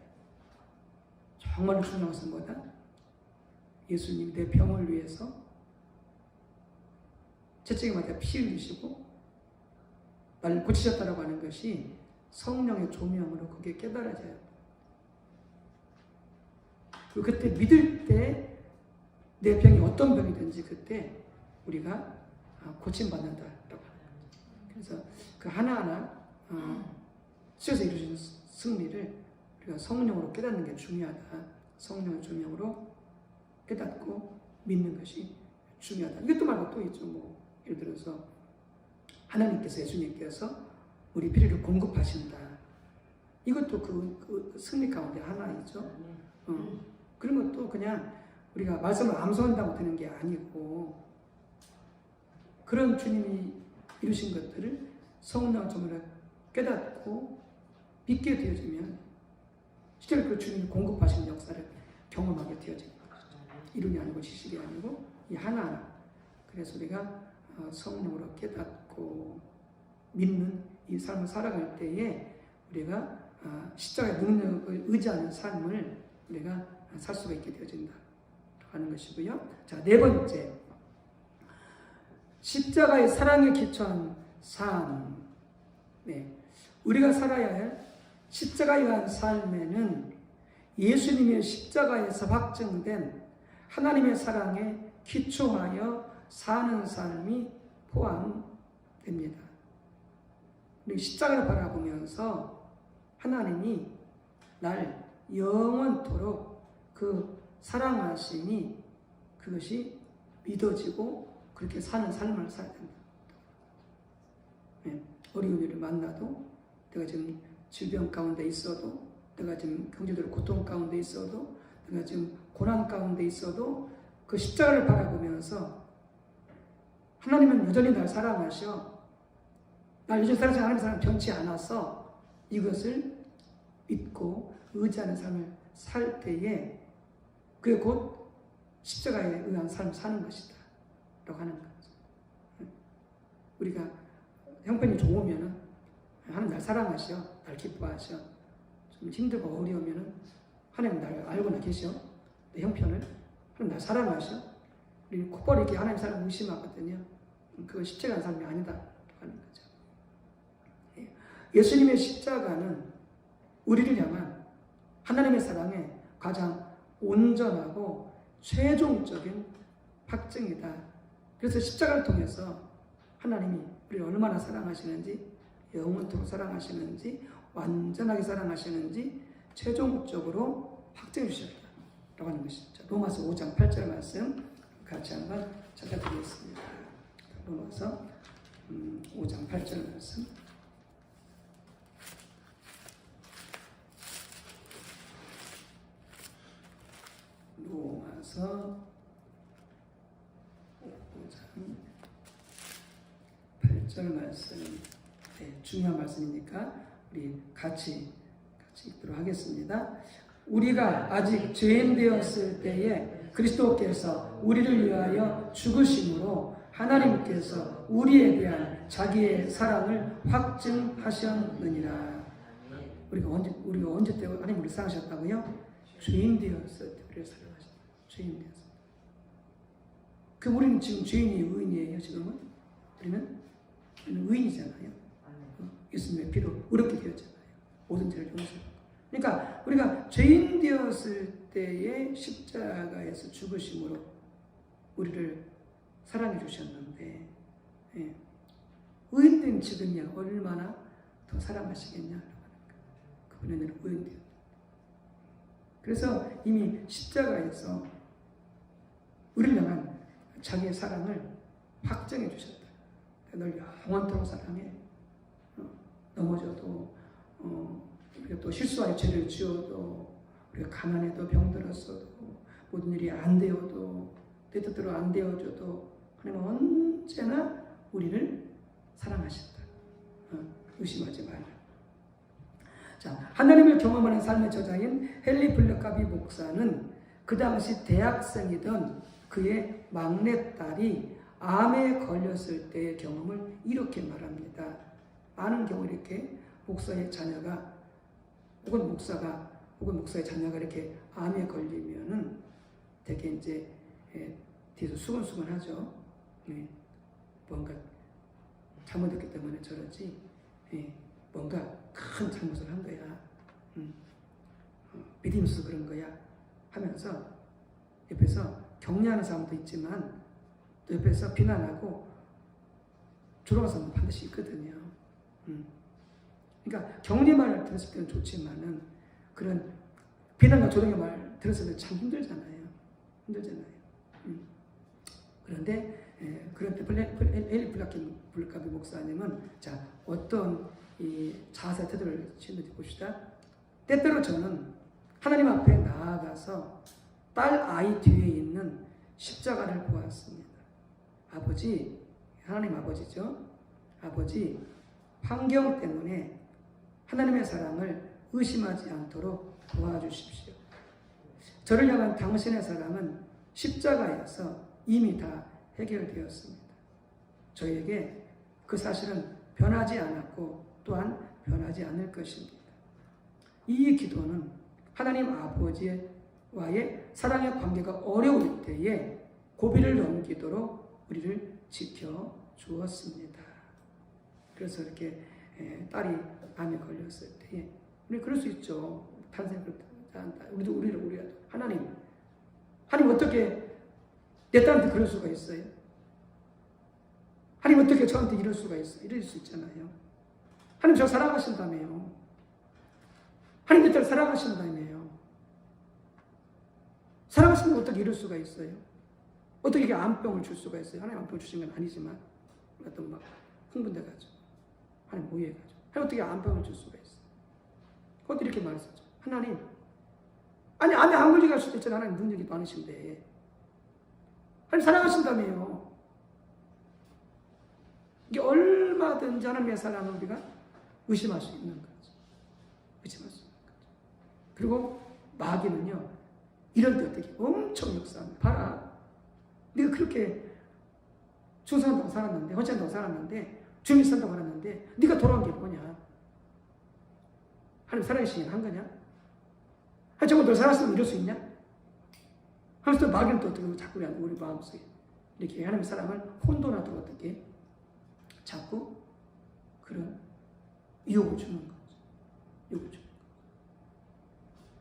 정말로 중요한 것은 뭐다? 예수님 내 병을 위해서 채찍에 맞아 피 흘리시고 나를 고치셨다라고 하는 것이 성령의 조명으로 그게 깨달아져요. 그리고 그때 믿을 때 내 병이 어떤 병이든지 그때 우리가 고침받는다라고 하는 거죠. 그래서 그 하나하나 주에서 이루신 승리를 우리가 성령으로 깨닫는 게 중요하다. 성령의 조명으로 깨닫고 믿는 것이 중요하다. 이것도 말고 또 있죠. 예를 들어서 하나님께서, 예수님께서 우리 필요를 공급하신다. 이것도 그 승리 가운데 하나이죠. 그런 것도 그냥 우리가 말씀을 암송한다고 되는 게 아니고, 그런 주님이 이루신 것들을 성령의 조명으로 깨닫고 믿게 되어지면 실제로 그 주님이 공급하신 역사를 경험하게 되어집니다. 이론이 아니고 지식이 아니고 이 하나하나. 그래서 우리가 성령으로 깨닫고 믿는 이 삶을 살아갈 때에 우리가 십자가의 능력을 의지하는 삶을 우리가 살 수가 있게 되어진다 하는 것이고요. 자, 네 번째, 십자가의 사랑에 기초한 삶. 네, 우리가 살아야 할 십자가에 대한 삶에는 예수님의 십자가에서 확증된 하나님의 사랑에 기초하여 사는 삶이 포함됩니다. 우리 십자가를 바라보면서 하나님이 날 영원토록 그 사랑하심이, 그것이 믿어지고 그렇게 사는 삶을 살아야 된다. 예, 어려운 일을 만나도, 내가 지금 질병 가운데 있어도, 내가 지금 경제적으로 고통 가운데 있어도, 내가 지금 고난 가운데 있어도 그 십자가를 바라보면서 하나님은 여전히 날 사랑하셔. 날 여전히 사랑하셔. 하나님의 사랑 변치 않아서 이것을 믿고 의지하는 삶을 살 때에 그게 곧 십자가에 의한 삶을 사는 것이다 라고 하는 거죠. 우리가 형편이 좋으면은 하나님 날 사랑하셔, 날 기뻐하셔. 좀 힘들고 어려우면은 하나님 날 알고나 계셔. 내 형편을 하나님 날 사랑하셔. 우리 곧바로 이렇게 하나님 사랑 의심하거든요. 그건 십자가의 삶이 아니다 하는 거죠. 예수님의 십자가는 우리를 향한 하나님의 사랑의 가장 온전하고 최종적인 확증이다. 그래서 십자가를 통해서 하나님이 우리를 얼마나 사랑하시는지, 영원토록 사랑하시는지, 완전하게 사랑하시는지 최종적으로 확증해 주셨다라고 하는 것이죠. 로마서 5장 8절 말씀 같이 한번 찾아드리겠습니다. 로마서 5장 8절 말씀. 로마서 5장 8절 말씀, 네, 중요한 말씀이니까 우리 같이 읽도록 하겠습니다. 우리가 아직 죄인 되었을 때에 그리스도께서 우리를 위하여 죽으심으로 하나님께서 우리에 대한 자기의 사랑을 확증하셨느니라. 우리가 언제 때 하나님 우리를 사랑하셨다고요? 죄인 되었을 때 우리를 사랑하셨다. 죄인 되었을 때. 그 우리는 지금 죄인이 의인이에요. 지금은 우리는 의인이잖아요. 예수님의 피로 의롭게 되었잖아요. 모든 죄를 용서하고. 그러니까 우리가 죄인 되었을 때의 십자가에서 죽으심으로 우리를 사랑해 주셨는데, 예, 의인된 지금이야 얼마나 더 사랑하시겠냐. 그분은 의인되었다. 그래서 이미 십자가에서 우리를 향한 자기의 사랑을 확정해 주셨다. 널 영원토록 사랑해. 넘어져도, 우리가 또 실수하여 죄를 지어도, 우리가 가난해도 병들었어도, 모든 일이 안 되어도, 내 뜻대로 안 되어져도 하나님은 언제나 우리를 사랑하셨다. 의심하지 말라. 자, 하나님을 경험하는 삶의 저자인 헨리 블랙카비 목사는 그 당시 대학생이던 그의 막내딸이 암에 걸렸을 때의 경험을 이렇게 말합니다. 많은 경우 이렇게 목사의 자녀가 혹은 목사의 자녀가 이렇게 암에 걸리면은 되게 이제 뒤에서 수근수근하죠. 뭔가 잘못했기 때문에 저러지. 뭔가 큰 잘못을 한 거야. 믿음이 없어서 그런 거야. 하면서 옆에서 격려하는 사람도 있지만 또 옆에서 비난하고 조롱하는 사람도 반드시 있거든요. 그러니까 격려만을 들었을 때는 좋지만은 그런 비난과 조롱의 말 들었을 때 참 힘들잖아요. 그런데 그런 때 헨리 블랙카비 목사님은 자 어떤 이 자세 태도를 취했는지 봅시다. 때때로 저는 하나님 앞에 나아가서 딸 아이 뒤에 있는 십자가를 보았습니다. 아버지, 하나님 아버지죠. 아버지, 환경 때문에 하나님의 사랑을 의심하지 않도록 도와주십시오. 저를 향한 당신의 사랑은 십자가에서 이미 다 해결되었습니다. 저에게 그 사실은 변하지 않았고 또한 변하지 않을 것입니다. 이 기도는 하나님 아버지와의 사랑의 관계가 어려울 때에 고비를 넘기도록 우리를 지켜 주었습니다. 그래서 이렇게 딸이 암에 걸렸을 때에 우리 그럴 수 있죠. 다른 사람 우리가 하나님 어떻게 내 딸한테 그럴 수가 있어요? 하나님 어떻게 저한테 이럴 수가 있어요? 이럴 수 있잖아요. 하나님 저 사랑하신다며요. 하나님 내 딸 사랑하신다며요. 사랑하시면 어떻게 이럴 수가 있어요? 어떻게 이게 암병을 줄 수가 있어요? 하나님 암병을 주신 건 아니지만 어떤 막 흥분돼가지고 하나님 모의해가지고 하나님 어떻게 암병을 줄 수가 있어요? 그것도 이렇게 말했었죠. 하나님 아니 암에 안 걸리게 할 수도 있잖아요. 하나님 능력이 많으신데 하나님 사랑하신다며요. 이게 얼마든지 하나님의 사랑을 우리가 의심할 수 있는 거죠. 의심할 수 있는 거죠. 그리고 마귀는요, 이럴 때 어떻게 엄청 역사합니다. 봐라. 네가 그렇게 충성한다고 살았는데, 헌신한다고 살았는데, 주님 산다고 살았는데, 네가 돌아온 게 뭐냐? 하나님 살아계시긴 한 거냐? 하나님 정말 너 살았으면 이럴 수 있냐? 하면서 또 마귀는 또 어떻게 자꾸 우리 마음속에 이렇게 하나님의 사랑을 혼돈하도록 어떻게 자꾸 그런 유혹을 주는 거죠. 유혹을 주는 거죠.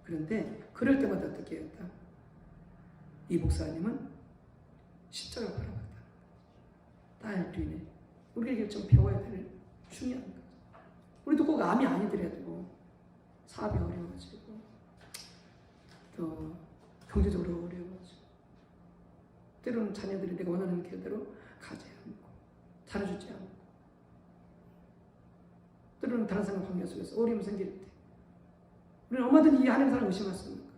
그런데 그럴 때마다 어떻게 했다? 이 목사님은 십자가를 바라봤다. 딸들이 우리에게 좀 배워야 될 중요한 거죠. 우리도 꼭 암이 아니더라도 사업이 어려워지고 또 경제적으로 어려워지고 때로는 자녀들이 내가 원하는 길대로 가지 않고 잘해주지 않고 때로는 다른 사람 관계 속에서 어려움이 생길 때 우리는 얼마든지 이 하나님 사랑을 의심할 수 있는 거죠.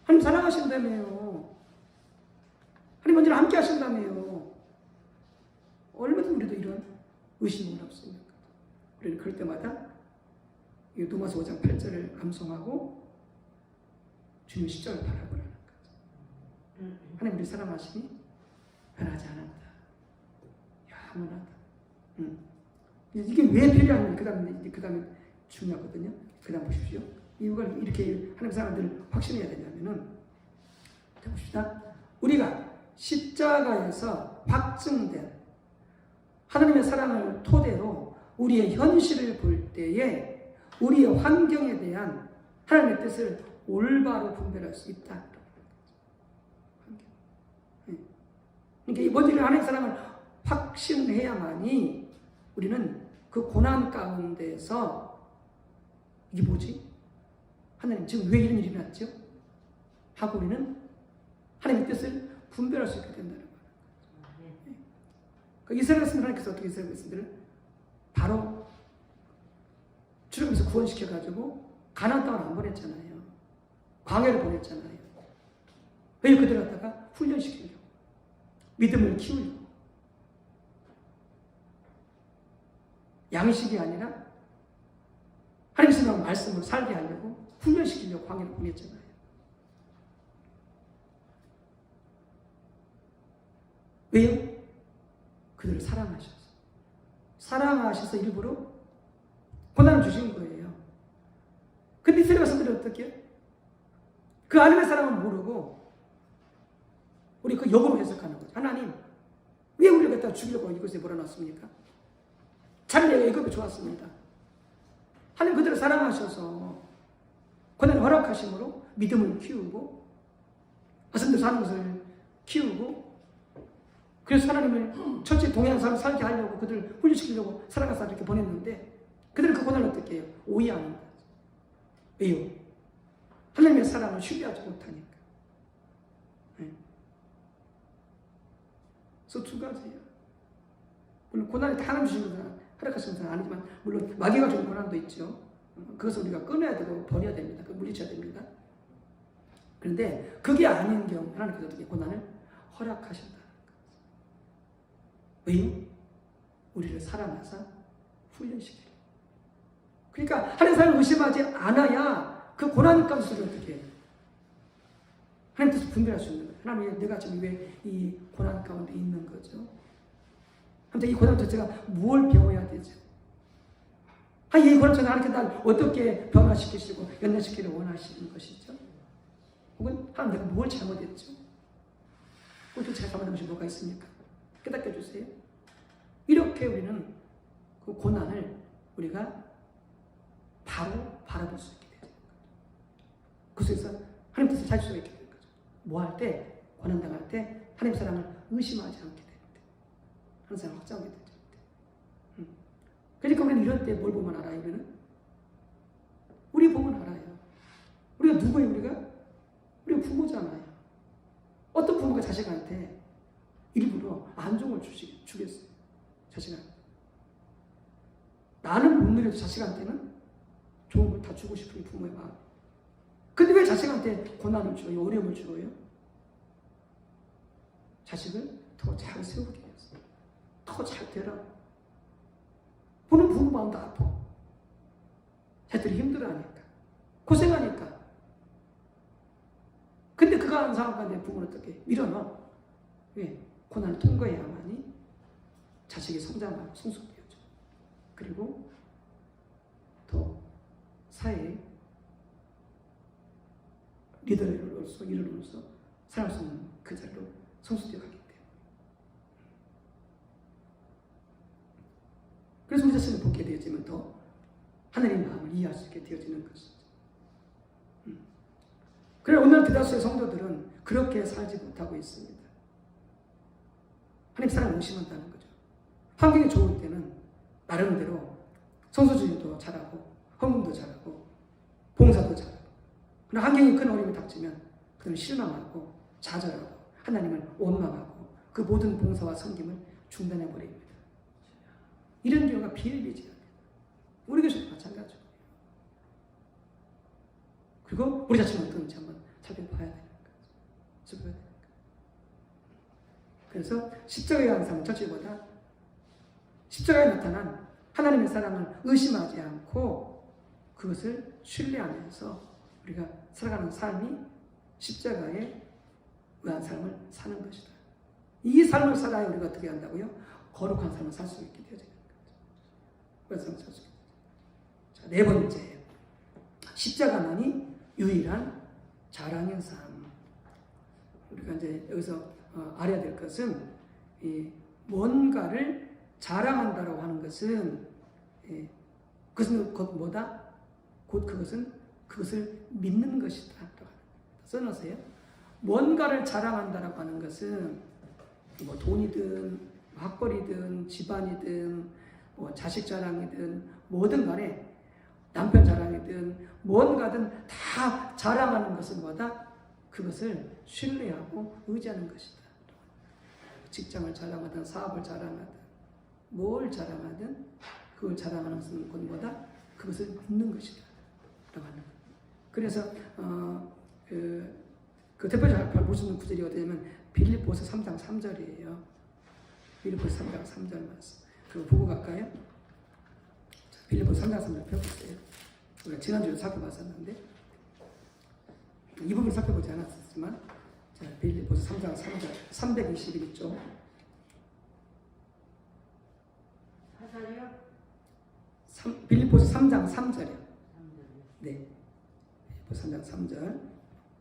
하나님 사랑하신다며요. 하나님 언제나 함께 하신다며요. 얼마든지 우리도 이런 의심을 할 수 있는 거죠. 우리는 그럴 때마다 로마서 5장 8절을 암송하고 주님 십자가를 바라보라는 거죠. 하나님 우리 사랑하시니 변하지 않았다. 영원하다. 이게 왜 필요한지 그 다음에 중요하거든요. 그 다음 보십시오. 이걸 이렇게 하나님 사람들을 확신해야 되냐면은 봅시다. 우리가 십자가에서 확증된 하나님의 사랑을 토대로 우리의 현실을 볼 때에 우리의 환경에 대한 하나님의 뜻을 올바로 분별할 수 있다. 그러니까 먼저 하나님의 사랑을 확신해야만이 우리는 그 고난 가운데서 이게 뭐지? 하나님 지금 왜 이런 일이 났죠? 하고 우리는 하나님의 뜻을 분별할 수 있게 된다는 거예요. 그 이스라엘 백성들 하나님께서 어떻게 이스라엘 백성들을 바로 출애굽에서 구원시켜가지고 가나안 땅을 안 보냈잖아요. 광야를 보냈잖아요. 왜 그들 갖다가 훈련시키려고 믿음을 키우려고 양식이 아니라 하나님의 말씀으로 살게 하려고 훈련시키려고 광야를 보냈잖아요. 왜요? 그들을 사랑하셔서 사랑하셔서 일부러 고난을 주신 거예요. 근데 이스라엘 백성들이 어떻게? 그 하나님의 사랑을 모르고 우리 그 역으로 해석하는 거죠. 하나님 왜 우리를 갖다 죽이려고 이곳에 몰아놨습니까? 차라리 애굽이 좋았습니다. 하나님 그들을 사랑하셔서 고난을 허락하심으로 믿음을 키우고 아선들 사는 것을 키우고 그래서 하나님을 천지 동양사를 살게 하려고 그들을 훈련시키려고 사랑하사 이렇게 보냈는데 그들은 그 고난을 어떻게 해요? 오해하는 거죠. 왜요? 하나님의 사랑을 신뢰하지 못하니까. 그래서 두 가지예요. 물론 고난이 다 하나님 주시는 건 허락하시는 건 아니지만 물론 마귀가 주는 고난도 있죠. 그것을 우리가 끊어야 되고 버려야 됩니다. 물리쳐야 됩니다. 그런데 그게 아닌 경우 하나님께서 어떻게 고난을 허락하신다는 거죠. 왜요? 우리를 사랑하사 훈련시키려. 그러니까 하나님 사랑을 의심하지 않아야 그 고난 가운데서 어떻게 해요? 하나님 뜻을 분별할 수 있는 거예요. 하나님 내가 지금 왜 이 고난 가운데 있는 거죠? 하면서 이 고난 도대체가 뭘 배워야 되죠? 이 고난 도대체 하나님께 날 어떻게 변화시키시고 연단시키를 원하시는 것이죠? 혹은 하나님 내가 뭘 잘못했죠? 그것도 제가 잘못한 것이 뭐가 있습니까? 깨닫게 해주세요. 이렇게 우리는 그 고난을 우리가 바로 바라볼 수 있게 되는 거죠. 그 속에서 하나님 뜻을 찾을 수가 있게 되는 거죠. 뭐 할 때? 고난당할 때 하나님 사랑을 의심하지 않게 될 때. 하나님 사랑을 확장하게 될 때. 그러니까 우리는 이럴 때 뭘 보면 알아요? 우리는? 우리 보면 알아요. 우리가 누구예요? 우리가 부모잖아요. 어떤 그 자식한테 일부러 안 좋은 걸 주겠어요. 자식한테. 나는 못 누려도 자식한테는 좋은 걸 다 주고 싶은 부모의 마음. 근데 왜 자식한테 고난을 줘요? 어려움을 줘요? 자식을 더 잘 세우기 위해서. 더 잘 되라. 보는 부모 마음도 아파. 자식들이 힘들어하니까. 고생하니까. 근데 그거 하는 상황 가운데 부모는 어떻게 밀어넣어? 왜? 고난을 통과해야만이 자식이 성장하고 성숙되어져. 그리고 더 사회에 리더로서 일원으로서 살아갈 수 있는 그 자리로 성숙되어 가기 때문에. 그래서 우리 자신을 보게 되어지면 더 하나님의 마음을 이해할 수 있게 되어지는 것이죠. 그래 오늘 대다수의 성도들은 그렇게 살지 못하고 있습니다. 하나님 사랑을 의심한다는 거죠. 환경이 좋을 때는 나름대로 성소주의도 잘하고 헌금도 잘하고 봉사도 잘하고, 그러나 환경이 큰 어려움이 닥치면 그들은 실망하고 좌절하고 하나님을 원망하고 그 모든 봉사와 섬김을 중단해 버립니다. 이런 경우가 비일비재합니다. 우리 교회도 마찬가지고. 그리고 우리 자신은 어떤지 한번 살펴봐야 되는 거죠. 그래서 십자가의 항상 저지보다 십자가에 나타난 하나님의 사랑을 의심하지 않고 그것을 신뢰하면서 우리가 살아가는 삶이 십자가에 의한 삶을 사는 것이다. 이 삶을 살아야 우리가 어떻게 한다고요? 거룩한 삶을 살 수 있게 되어지는 거죠. 그래서 살 수 있게. 자, 네 번째, 십자가만이 유일한 자랑의 삶. 우리가 이제 여기서 알아야 될 것은 뭔가를 자랑한다라고 하는 것은 그것은 곧 뭐다? 곧 그것을 믿는 것이다. 써놓으세요. 뭔가를 자랑한다라고 하는 것은 뭐 돈이든 학벌이든 집안이든 뭐 자식 자랑이든 뭐든 간에 남편 자랑이든 뭔가든 다 자랑하는 것은 뭐다? 그것을 신뢰하고 의지하는 것이다. 직장을 자랑하든 사업을 자랑하든 뭘 자랑하든 그걸 자랑하는 것은 곧 뭐다? 그것을 믿는 것이다. 라고 하는 거예요. 그래서 그 대표적으로 볼 수 있는 구절이 어디냐면 빌립보서 3장 3절이에요. 빌립보서 3장 3절 말씀. 그거 보고 갈까요? 빌립보서 3장 3절 펴보세요. 우리가 지난주에 살펴봤었는데 이 부분을 살펴보지 않았지만 자, 빌립보서 3장 3절 321쪽 사사리요? 빌립보서 3장 3절이요. 네, 빌립보서 3장 3절.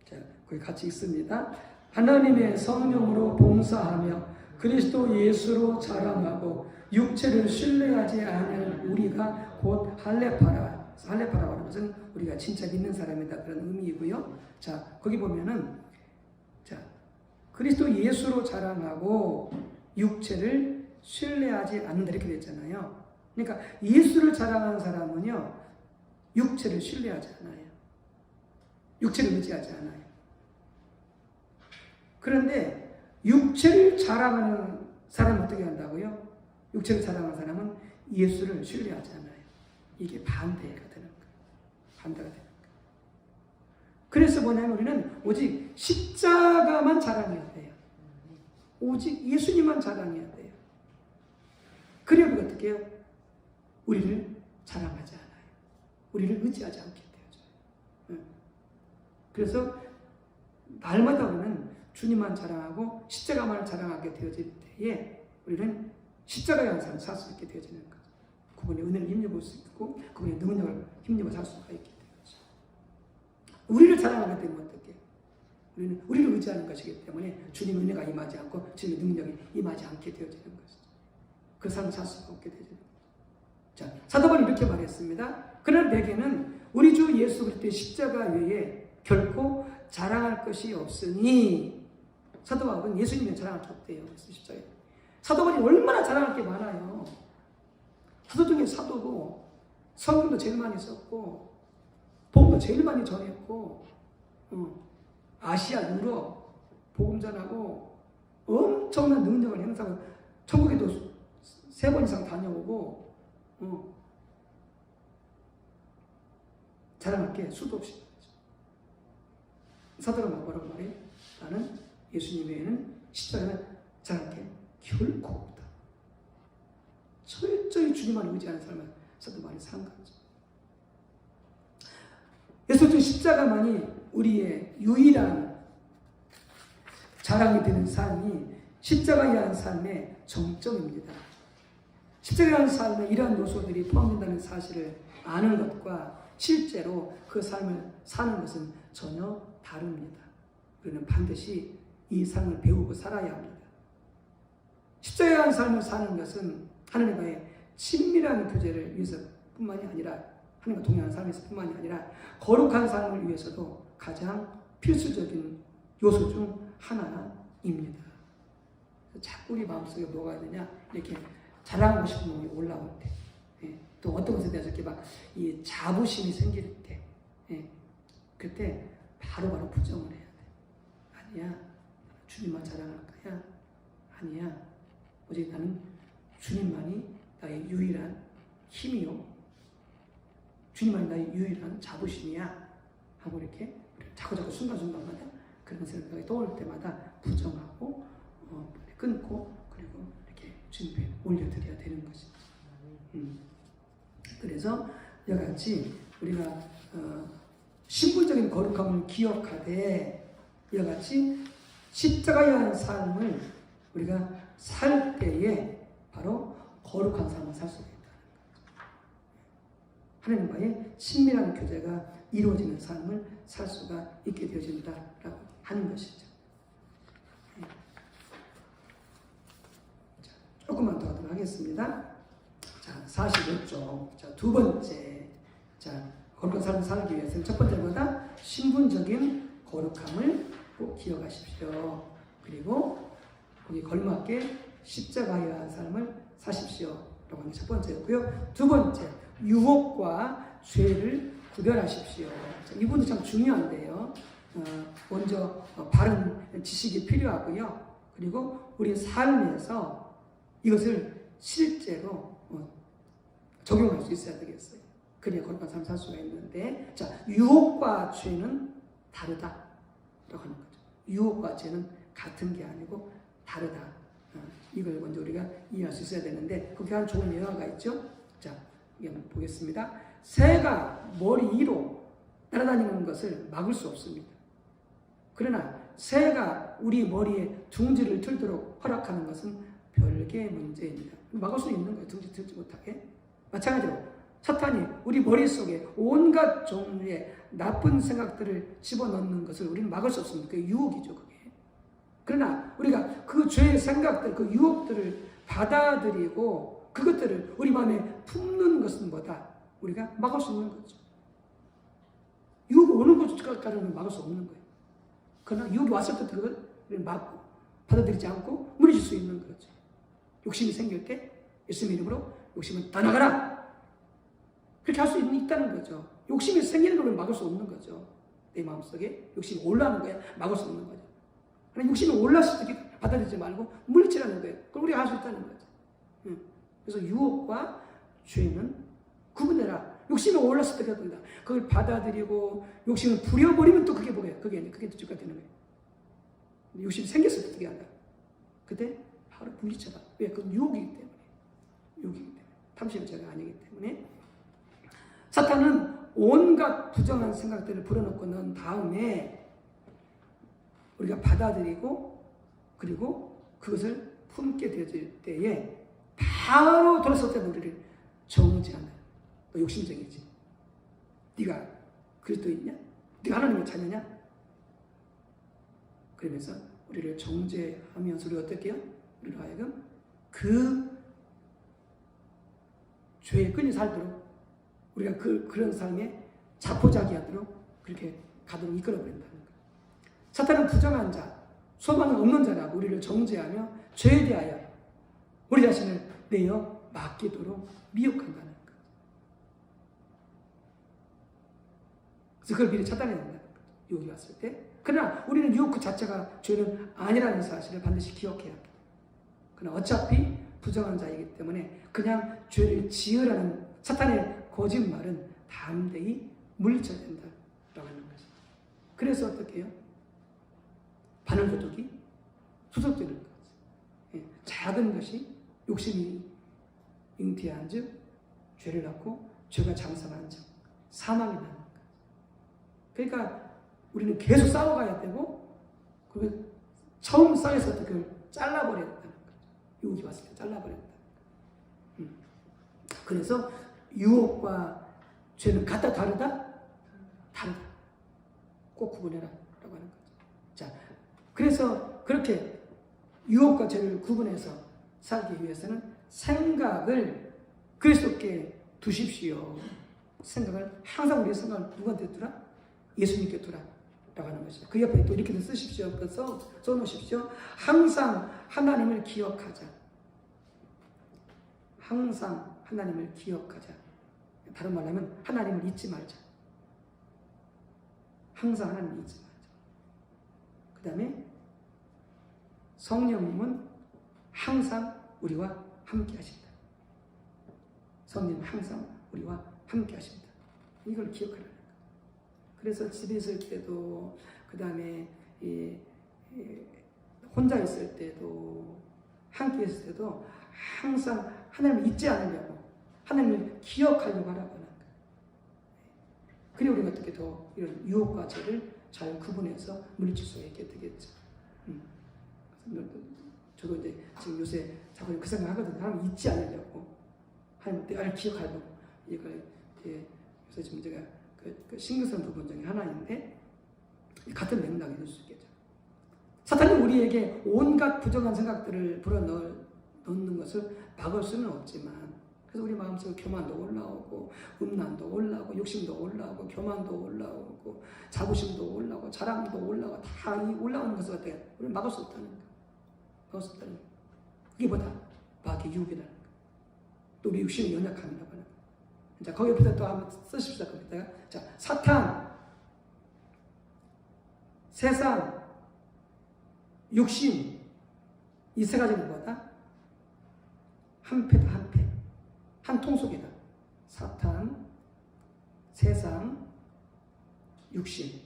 자, 거기 같이 있습니다. 하나님의 성령으로 봉사하며 그리스도 예수로 자랑하고 육체를 신뢰하지 않은 우리가 곧 할례파라고 하는 것은 우리가 진짜 믿는 사람이다 그런 의미이고요. 자, 거기 보면은 자, 그리스도 예수로 자랑하고 육체를 신뢰하지 않는다 이렇게 됐잖아요. 그러니까 예수를 자랑하는 사람은요 육체를 신뢰하지 않아요. 육체를 의지하지 않아요. 그런데 육체를 자랑하는 사람은 어떻게 한다고요? 육체를 자랑하는 사람은 예수를 신뢰하지 않아요. 이게 반대가 되는 거예요. 반대가 되는 거예요. 그래서 뭐냐면 우리는 오직 십자가만 자랑해야 돼요. 오직 예수님만 자랑해야 돼요. 그래야 우리가 어떻게 해요? 우리를 자랑하지 않아요. 우리를 의지하지 않게 되어져요. 그래서 날마다 우리는 주님만 자랑하고 십자가만 자랑하게 되어질 때에 우리는 십자가의 항상 살 수 있게 되어지는 거죠. 그분의 은혜를 힘입을 수 있고 그분의 능력을 힘입어 살 수가 있게 되죠. 우리를 자랑하게 되면 어떻게 해요? 우리는 우리를 의지하는 것이기 때문에 주님의 은혜가 임하지 않고 주님의 능력이 임하지 않게 되어지는 것이죠. 그 삶을 살 수가 없게 되죠. 자, 사도 바울이 이렇게 말했습니다. 그러나 내게는 우리 주 예수 그리스도의 십자가 외에 결코 자랑할 것이 없으니 사도 바울은 예수님의 자랑할 게 없대요. 십자가에. 사도 바울이 얼마나 자랑할 게 많아요. 사도 중에 사도고 성경도 제일 많이 썼고 복음도 제일 많이 전했고 아시아, 유럽 복음 전하고 엄청난 능력을 행사하고 천국에도 3번 이상 다녀오고 자랑할 게 수도 없이 사도가 뭐라고 말해? 나는 예수님 외에는 십자가는 자랑할 게 결코 없다. 철저히 주님만 의지하는 삶을 사도 많이 사는 거죠. 예수님 십자가만이 우리의 유일한 자랑이 되는 삶이 십자가에 대한 삶의 정점입니다. 십자가에 대한 삶에 이러한 요소들이 포함된다는 사실을 아는 것과 실제로 그 삶을 사는 것은 전혀 다릅니다. 우리는 반드시 이 삶을 배우고 살아야 합니다. 십자가에 대한 삶을 사는 것은 하나님과의 친밀한 교제를 위해서뿐만이 아니라 하나님과 동행하는 삶에서뿐만이 아니라 거룩한 삶을 위해서도 가장 필수적인 요소 중 하나입니다. 자꾸 우리 마음속에 뭐가 되냐 이렇게 자랑하고 싶은 마음이 올라올 때, 또 어떤 것에 대해서 이렇게 막 이 자부심이 생길 때, 그때 바로바로 부정을 해야 돼. 아니야, 주님만 자랑할 거야. 아니야, 오직 나는 주님만이 나의 유일한 힘이요, 주님만이 나의 유일한 자부심이야 하고 이렇게 자꾸 순간순간마다 그런 생각이 떠올 때마다 부정하고 끊고 그리고 이렇게 주님께 올려드려야 되는 것이죠. 그래서 이와 같이 우리가 신분적인 거룩함을 기억하되 이와 같이 십자가에 대한 삶을 우리가 살 때에 바로 거룩한 삶을 살 수 있다는 거죠. 하나님과의 친밀한 교제가 이루어지는 삶을 살 수가 있게 되어진다라고 하는 것이죠. 자, 조금만 더 하도록 하겠습니다. 자, 45쪽. 자, 두 번째. 자, 거룩한 삶을 살기 위해서는 첫 번째보다 신분적인 거룩함을 꼭 기억하십시오. 그리고 거기 걸맞게 십자가에 대한 삶을 사십시오. 라고 하는 게 첫 번째였고요. 두 번째, 유혹과 죄를 구별하십시오. 자, 이 부분도 참 중요한데요. 먼저 바른 지식이 필요하고요. 그리고 우리 삶에서 이것을 실제로 적용할 수 있어야 되겠어요. 그래야 거룩한 삶을 살 수가 있는데, 자, 유혹과 죄는 다르다라고 하는 거죠. 유혹과 죄는 같은 게 아니고 다르다. 이걸 먼저 우리가 이해할 수 있어야 되는데, 거기 한 좋은 예화가 있죠. 자, 한번 보겠습니다. 새가 머리 위로 날아다니는 것을 막을 수 없습니다. 그러나 새가 우리 머리에 둥지를 틀도록 허락하는 것은 별개의 문제입니다. 막을 수 있는 거예요. 둥지 틀지 못하게. 마찬가지로 사탄이 우리 머릿속에 온갖 종류의 나쁜 생각들을 집어넣는 것을 우리는 막을 수 없습니다. 그게 유혹이죠. 그게. 그러나 우리가 그 죄의 생각들, 그 유혹들을 받아들이고 그것들을 우리 마음에 품는 것은 뭐다? 우리가 막을 수 있는 거죠. 유혹이 오는 것까지는 막을 수 없는 거예요. 그러나 유혹이 왔을 때 그걸 막고 받아들이지 않고 무너질 수 있는 거죠. 욕심이 생길 때 예수님 이름으로 욕심을 떠나가라! 그렇게 할 수 있다는 거죠. 욕심이 생기는 걸 막을 수 없는 거죠. 내 마음속에 욕심이 올라오는 거야. 막을 수 없는 거죠. 그러나 욕심이 올랐을 때 받아들이지 말고 물리치라는 거예요. 그걸 우리가 할 수 있다는 거죠. 그래서 유혹과 죄는 구분해라. 욕심이 올랐을 때 된다. 그걸 받아들이고 욕심을 부려버리면 또 그게 뭐예요? 그게 죄가 되는 거예요. 욕심이 생겼을 때 어떻게 한다? 그때 바로 물리쳐라. 왜? 그건 유혹이기 때문에. 유혹이기 때문에. 탐심의 죄가 아니기 때문에. 사탄은 온갖 부정한 생각들을 불어넣고 난 다음에 우리가 받아들이고 그리고 그것을 품게 되어질 때에 바로 돌아설 때 우리를 정죄하는. 너 욕심쟁이지. 네가 그리스도인이냐? 네가 하나님의 자녀냐? 그러면서 우리를 정죄하면서 우리가 어떻게 해요? 우리로 하여금 그 죄에 끌려 살도록 우리가 그런 삶에 자포자기하도록 그렇게 가도록 이끌어버린다는 거예요. 사탄은 부정한 자, 소망이 없는 자라고 우리를 정죄하며 죄에 대하여 우리 자신을 내어 맡기도록 미혹한다는 거예요. 그래서 그걸 미리 차단해야 된다는 거죠. 유혹이 왔을 때 그러나 우리는 유혹 그 자체가 죄는 아니라는 사실을 반드시 기억해야 합니다. 그러나 어차피 부정한 자이기 때문에 그냥 죄를 지으라는 사탄의 거짓말은 담대히 물리쳐야 된다라고 하는 것이죠. 그래서 어떻게 해요? 바늘도둑이 수습되는 거죠. 예, 작은 것이 욕심이 잉태한 즉 죄를 낳고 죄가 장성한 즉 사망이 나는 거죠. 그러니까 우리는 계속 싸워가야 되고 그 처음 싸워서 그걸 잘라버려야 된다는 거죠. 유혹이 왔을 때 잘라버려야 된다. 그래서 유혹과 죄는 같다 다르다? 다르다. 꼭 구분해라 라고 하는 거죠. 자, 그래서 그렇게 유혹과 죄를 구분해서 살기 위해서는 생각을 그리스도께 두십시오. 생각을 항상 우리의 생각을 누구한테 두라? 예수님께 두라 라고 하는 것이죠. 그 옆에 또 이렇게 쓰십시오. 그래서 써놓으십시오. 항상 하나님을 기억하자. 항상 하나님을 기억하자. 다른 말로 하면 하나님을 잊지 말자. 항상 하나님을 잊지 말자. 그 다음에 성령님은 항상 우리와 함께 하신다. 성령님은 항상 우리와 함께 하신다. 이걸 기억하라는 거예요. 그래서 집에 있을 때도 그 다음에 혼자 있을 때도 함께 있을 때도 항상 하나님을 잊지 않으려고 하나님을 기억하려고 하라고 하는 거예요. 그리고 우리가 어떻게 더 이런 유혹과 죄를 잘 구분해서 물리칠 수 있게 되겠죠. 저도 이제 지금 요새 자꾸 그 생각 하거든요. 하나님 잊지 않으려고 하나님 때를 기억하려고 이걸 요새 지금 제가 그 신경쓰는 부분 중에 하나인데 같은 맥락이 될 수 있겠죠. 사탄이 우리에게 온갖 부정한 생각들을 불어넣는 것을 막을 수는 없지만 그래서 우리 마음속에 교만도 올라오고 음란도 올라오고 욕심도 올라오고 교만도 올라오고 자부심도 올라오고 자랑도 올라오고 다 이 올라오는 것을 어떻게 우리는 막을 수 없다는 거예요. 막을 수 없다는 거예요. 이게 뭐다? 마귀의 유혹이라는 거예요. 또 우리 육신의 연약함이라고 하는 거예요. 자, 거기부터 또 한번 쓰십시다. 거기다가 자, 사탄, 세상, 육신 이 세 가지는 뭐다? 한 패다, 한 패. 한 통속이다. 사탄, 세상, 육신.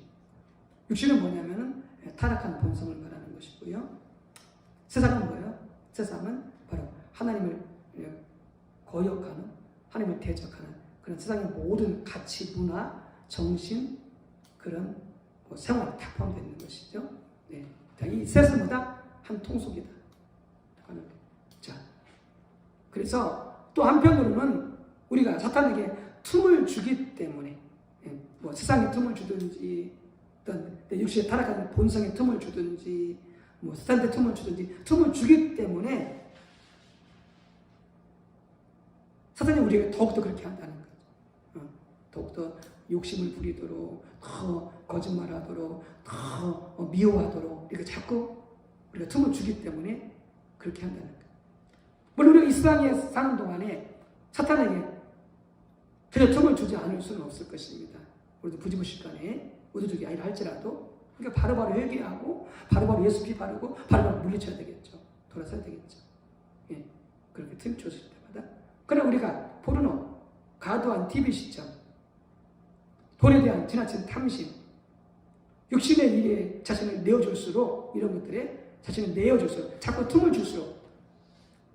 육신은 뭐냐면은 타락한 본성을 말하는 것이고요. 세상은 뭐예요? 세상은 바로 하나님을 거역하는, 하나님을 대적하는 그런 세상의 모든 가치, 문화, 정신, 그런 생활이 다 포함되어 있는 것이죠. 네. 이 셋은 뭐다? 한 통속이다. 자, 그래서 또 한편으로는 우리가 사탄에게 틈을 주기 때문에 뭐 세상에 틈을 주든지 어떤 내 육신에 타락하는 본성에 틈을 주든지 뭐 세상에 틈을 주든지 틈을 주기 때문에 사탄이 우리에게 더욱더 그렇게 한다는 거죠. 더욱더 욕심을 부리도록 더 거짓말하도록 더 미워하도록 이렇게 자꾸 우리가 틈을 주기 때문에 그렇게 한다는 거예요. 물론 우리가 이 세상에 사는 동안에 사탄에게 전혀 틈을 주지 않을 수는 없을 것입니다. 우리도 부지불식간에 의도적이 아니라 할지라도 그러니까 바로바로 회개하고 바로바로 예수 피 바르고 바로바로 물리쳐야 되겠죠. 돌아서야 되겠죠. 예, 그렇게 틈 줬을 때마다. 그러나 우리가 포르노, 과도한 TV 시청, 돈에 대한 지나친 탐심, 육신의 일에 자신을 내어줄수록 이런 것들에 자신을 내어줄수록 자꾸 틈을 줄수록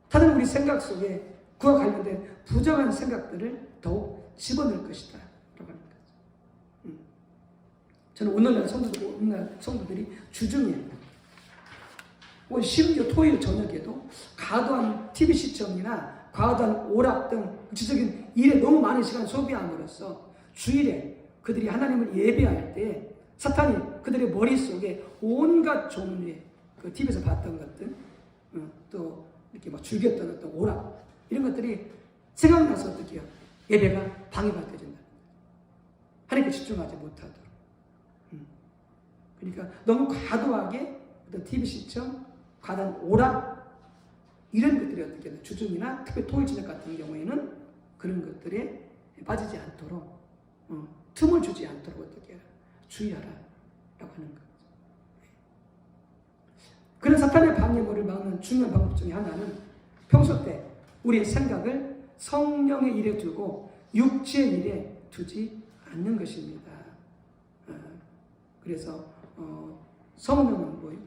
다른 우리 생각 속에 그와 관련된 부정한 생각들을 더욱 집어넣을 것이다 라고 하는 거죠. 저는 오늘날 성도들이 주중에 심지어 토요일 저녁에도 과도한 TV 시청이나 과도한 오락 등 구체적인 일에 너무 많은 시간을 소비함으로써 주일에 그들이 하나님을 예배할 때 사탄이 그들의 머릿속에 온갖 종류의 그 TV에서 봤던 것들 또 이렇게 막 즐겼던 어떤 오락 이런 것들이 생각나서 어떻게 해요? 예배가 방해가 되진다. 하나님께 집중하지 못하도록. 그러니까 너무 과도하게 어떤 TV 시청, 과도한 오락 이런 것들이 어떻게 해요? 주중이나 특히 토요일 저녁 같은 경우에는 그런 것들에 빠지지 않도록 틈을 주지 않도록 어떻게 해요? 주의하라 라고 하는 거죠. 그런 사탄의 방해물을 막는 중요한 방법 중에 하나는 평소 때 우리의 생각을 성령의 일에 두고 육체의 일에 두지 않는 것입니다. 그래서 성령은 뭐예요?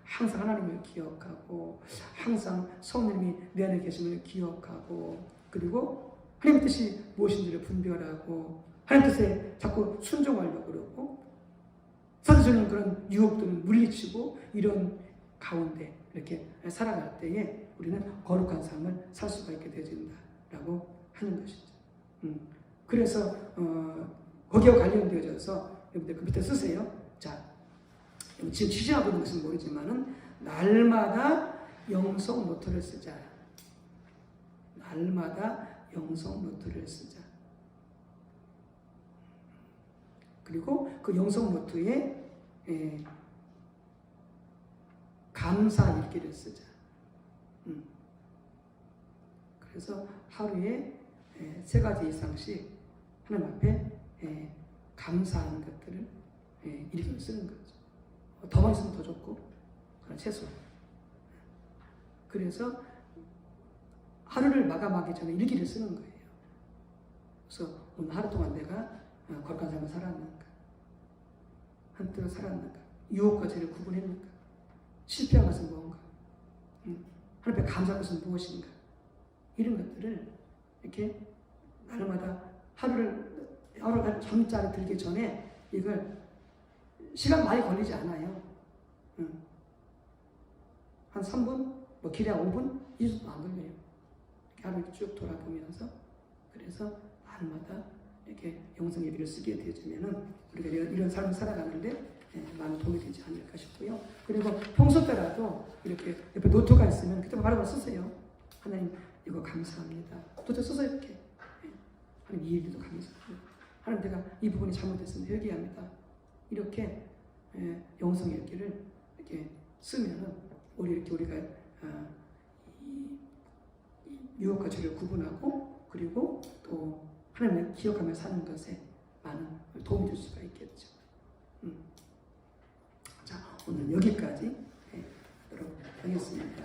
항상 하나님을 기억하고 항상 성령님이 내 안에 계심을 기억하고 그리고 하나님 뜻이 무엇인지를 분별하고 하나님 뜻에 자꾸 순종하려고 그러고 사도적인 그런 유혹들을 물리치고 이런 가운데 이렇게 살아갈 때에 우리는 거룩한 삶을 살 수가 있게 되어진다라고 하는 것이죠. 그래서 거기와 관련되어져서 여러분들 그 밑에 쓰세요. 자, 지금 취재하고 있는 것은 모르지만은 날마다 영성 노트를 쓰자. 날마다 영성 노트를 쓰자. 그리고 그 영성 노트에 감사 일기를 쓰자. 그래서 하루에 3가지 이상씩 하나님 앞에 감사하는 것들을 일기를 쓰는 거죠. 더 많이 쓰면 더 좋고, 그런 최소. 그래서 하루를 마감하기 전에 일기를 쓰는 거예요. 그래서 오늘 하루 동안 내가 거룩한 삶을 살았는가, 한때로 살았는가, 유혹과 죄를 구분했는가, 실패한 것은 무엇인가, 하나님 앞에 감사한 것은 무엇인가, 이런 것들을 이렇게 날마다 하루가 잠자리 들기 전에 이걸 시간 많이 걸리지 않아요. 한 3분, 뭐 길어야 5분, 이 정도 안 걸려요. 하루를 쭉 돌아보면서 그래서 날마다 이렇게 영성 예비를 쓰게 되어지면은 우리가 이런 삶을 살아가는데 많은 도움이 되지 않을까 싶고요. 그리고 평소 때라도 이렇게 옆에 노트가 있으면 그때 바로 쓰세요. 하나님 이거 감사합니다. 노트 써서 이렇게 하나님 이 일도 감사합니다. 하나님 내가 이 부분이 잘못됐으면 회개합니다. 이렇게 영성 읽기를 이렇게 쓰면은 우리가 유혹과 죄를 구분하고 그리고 또 하나님을 기억하며 사는 것에 많은 도움이 될 수가 있겠죠. 자, 오늘 여기까지 하도록 하겠습니다.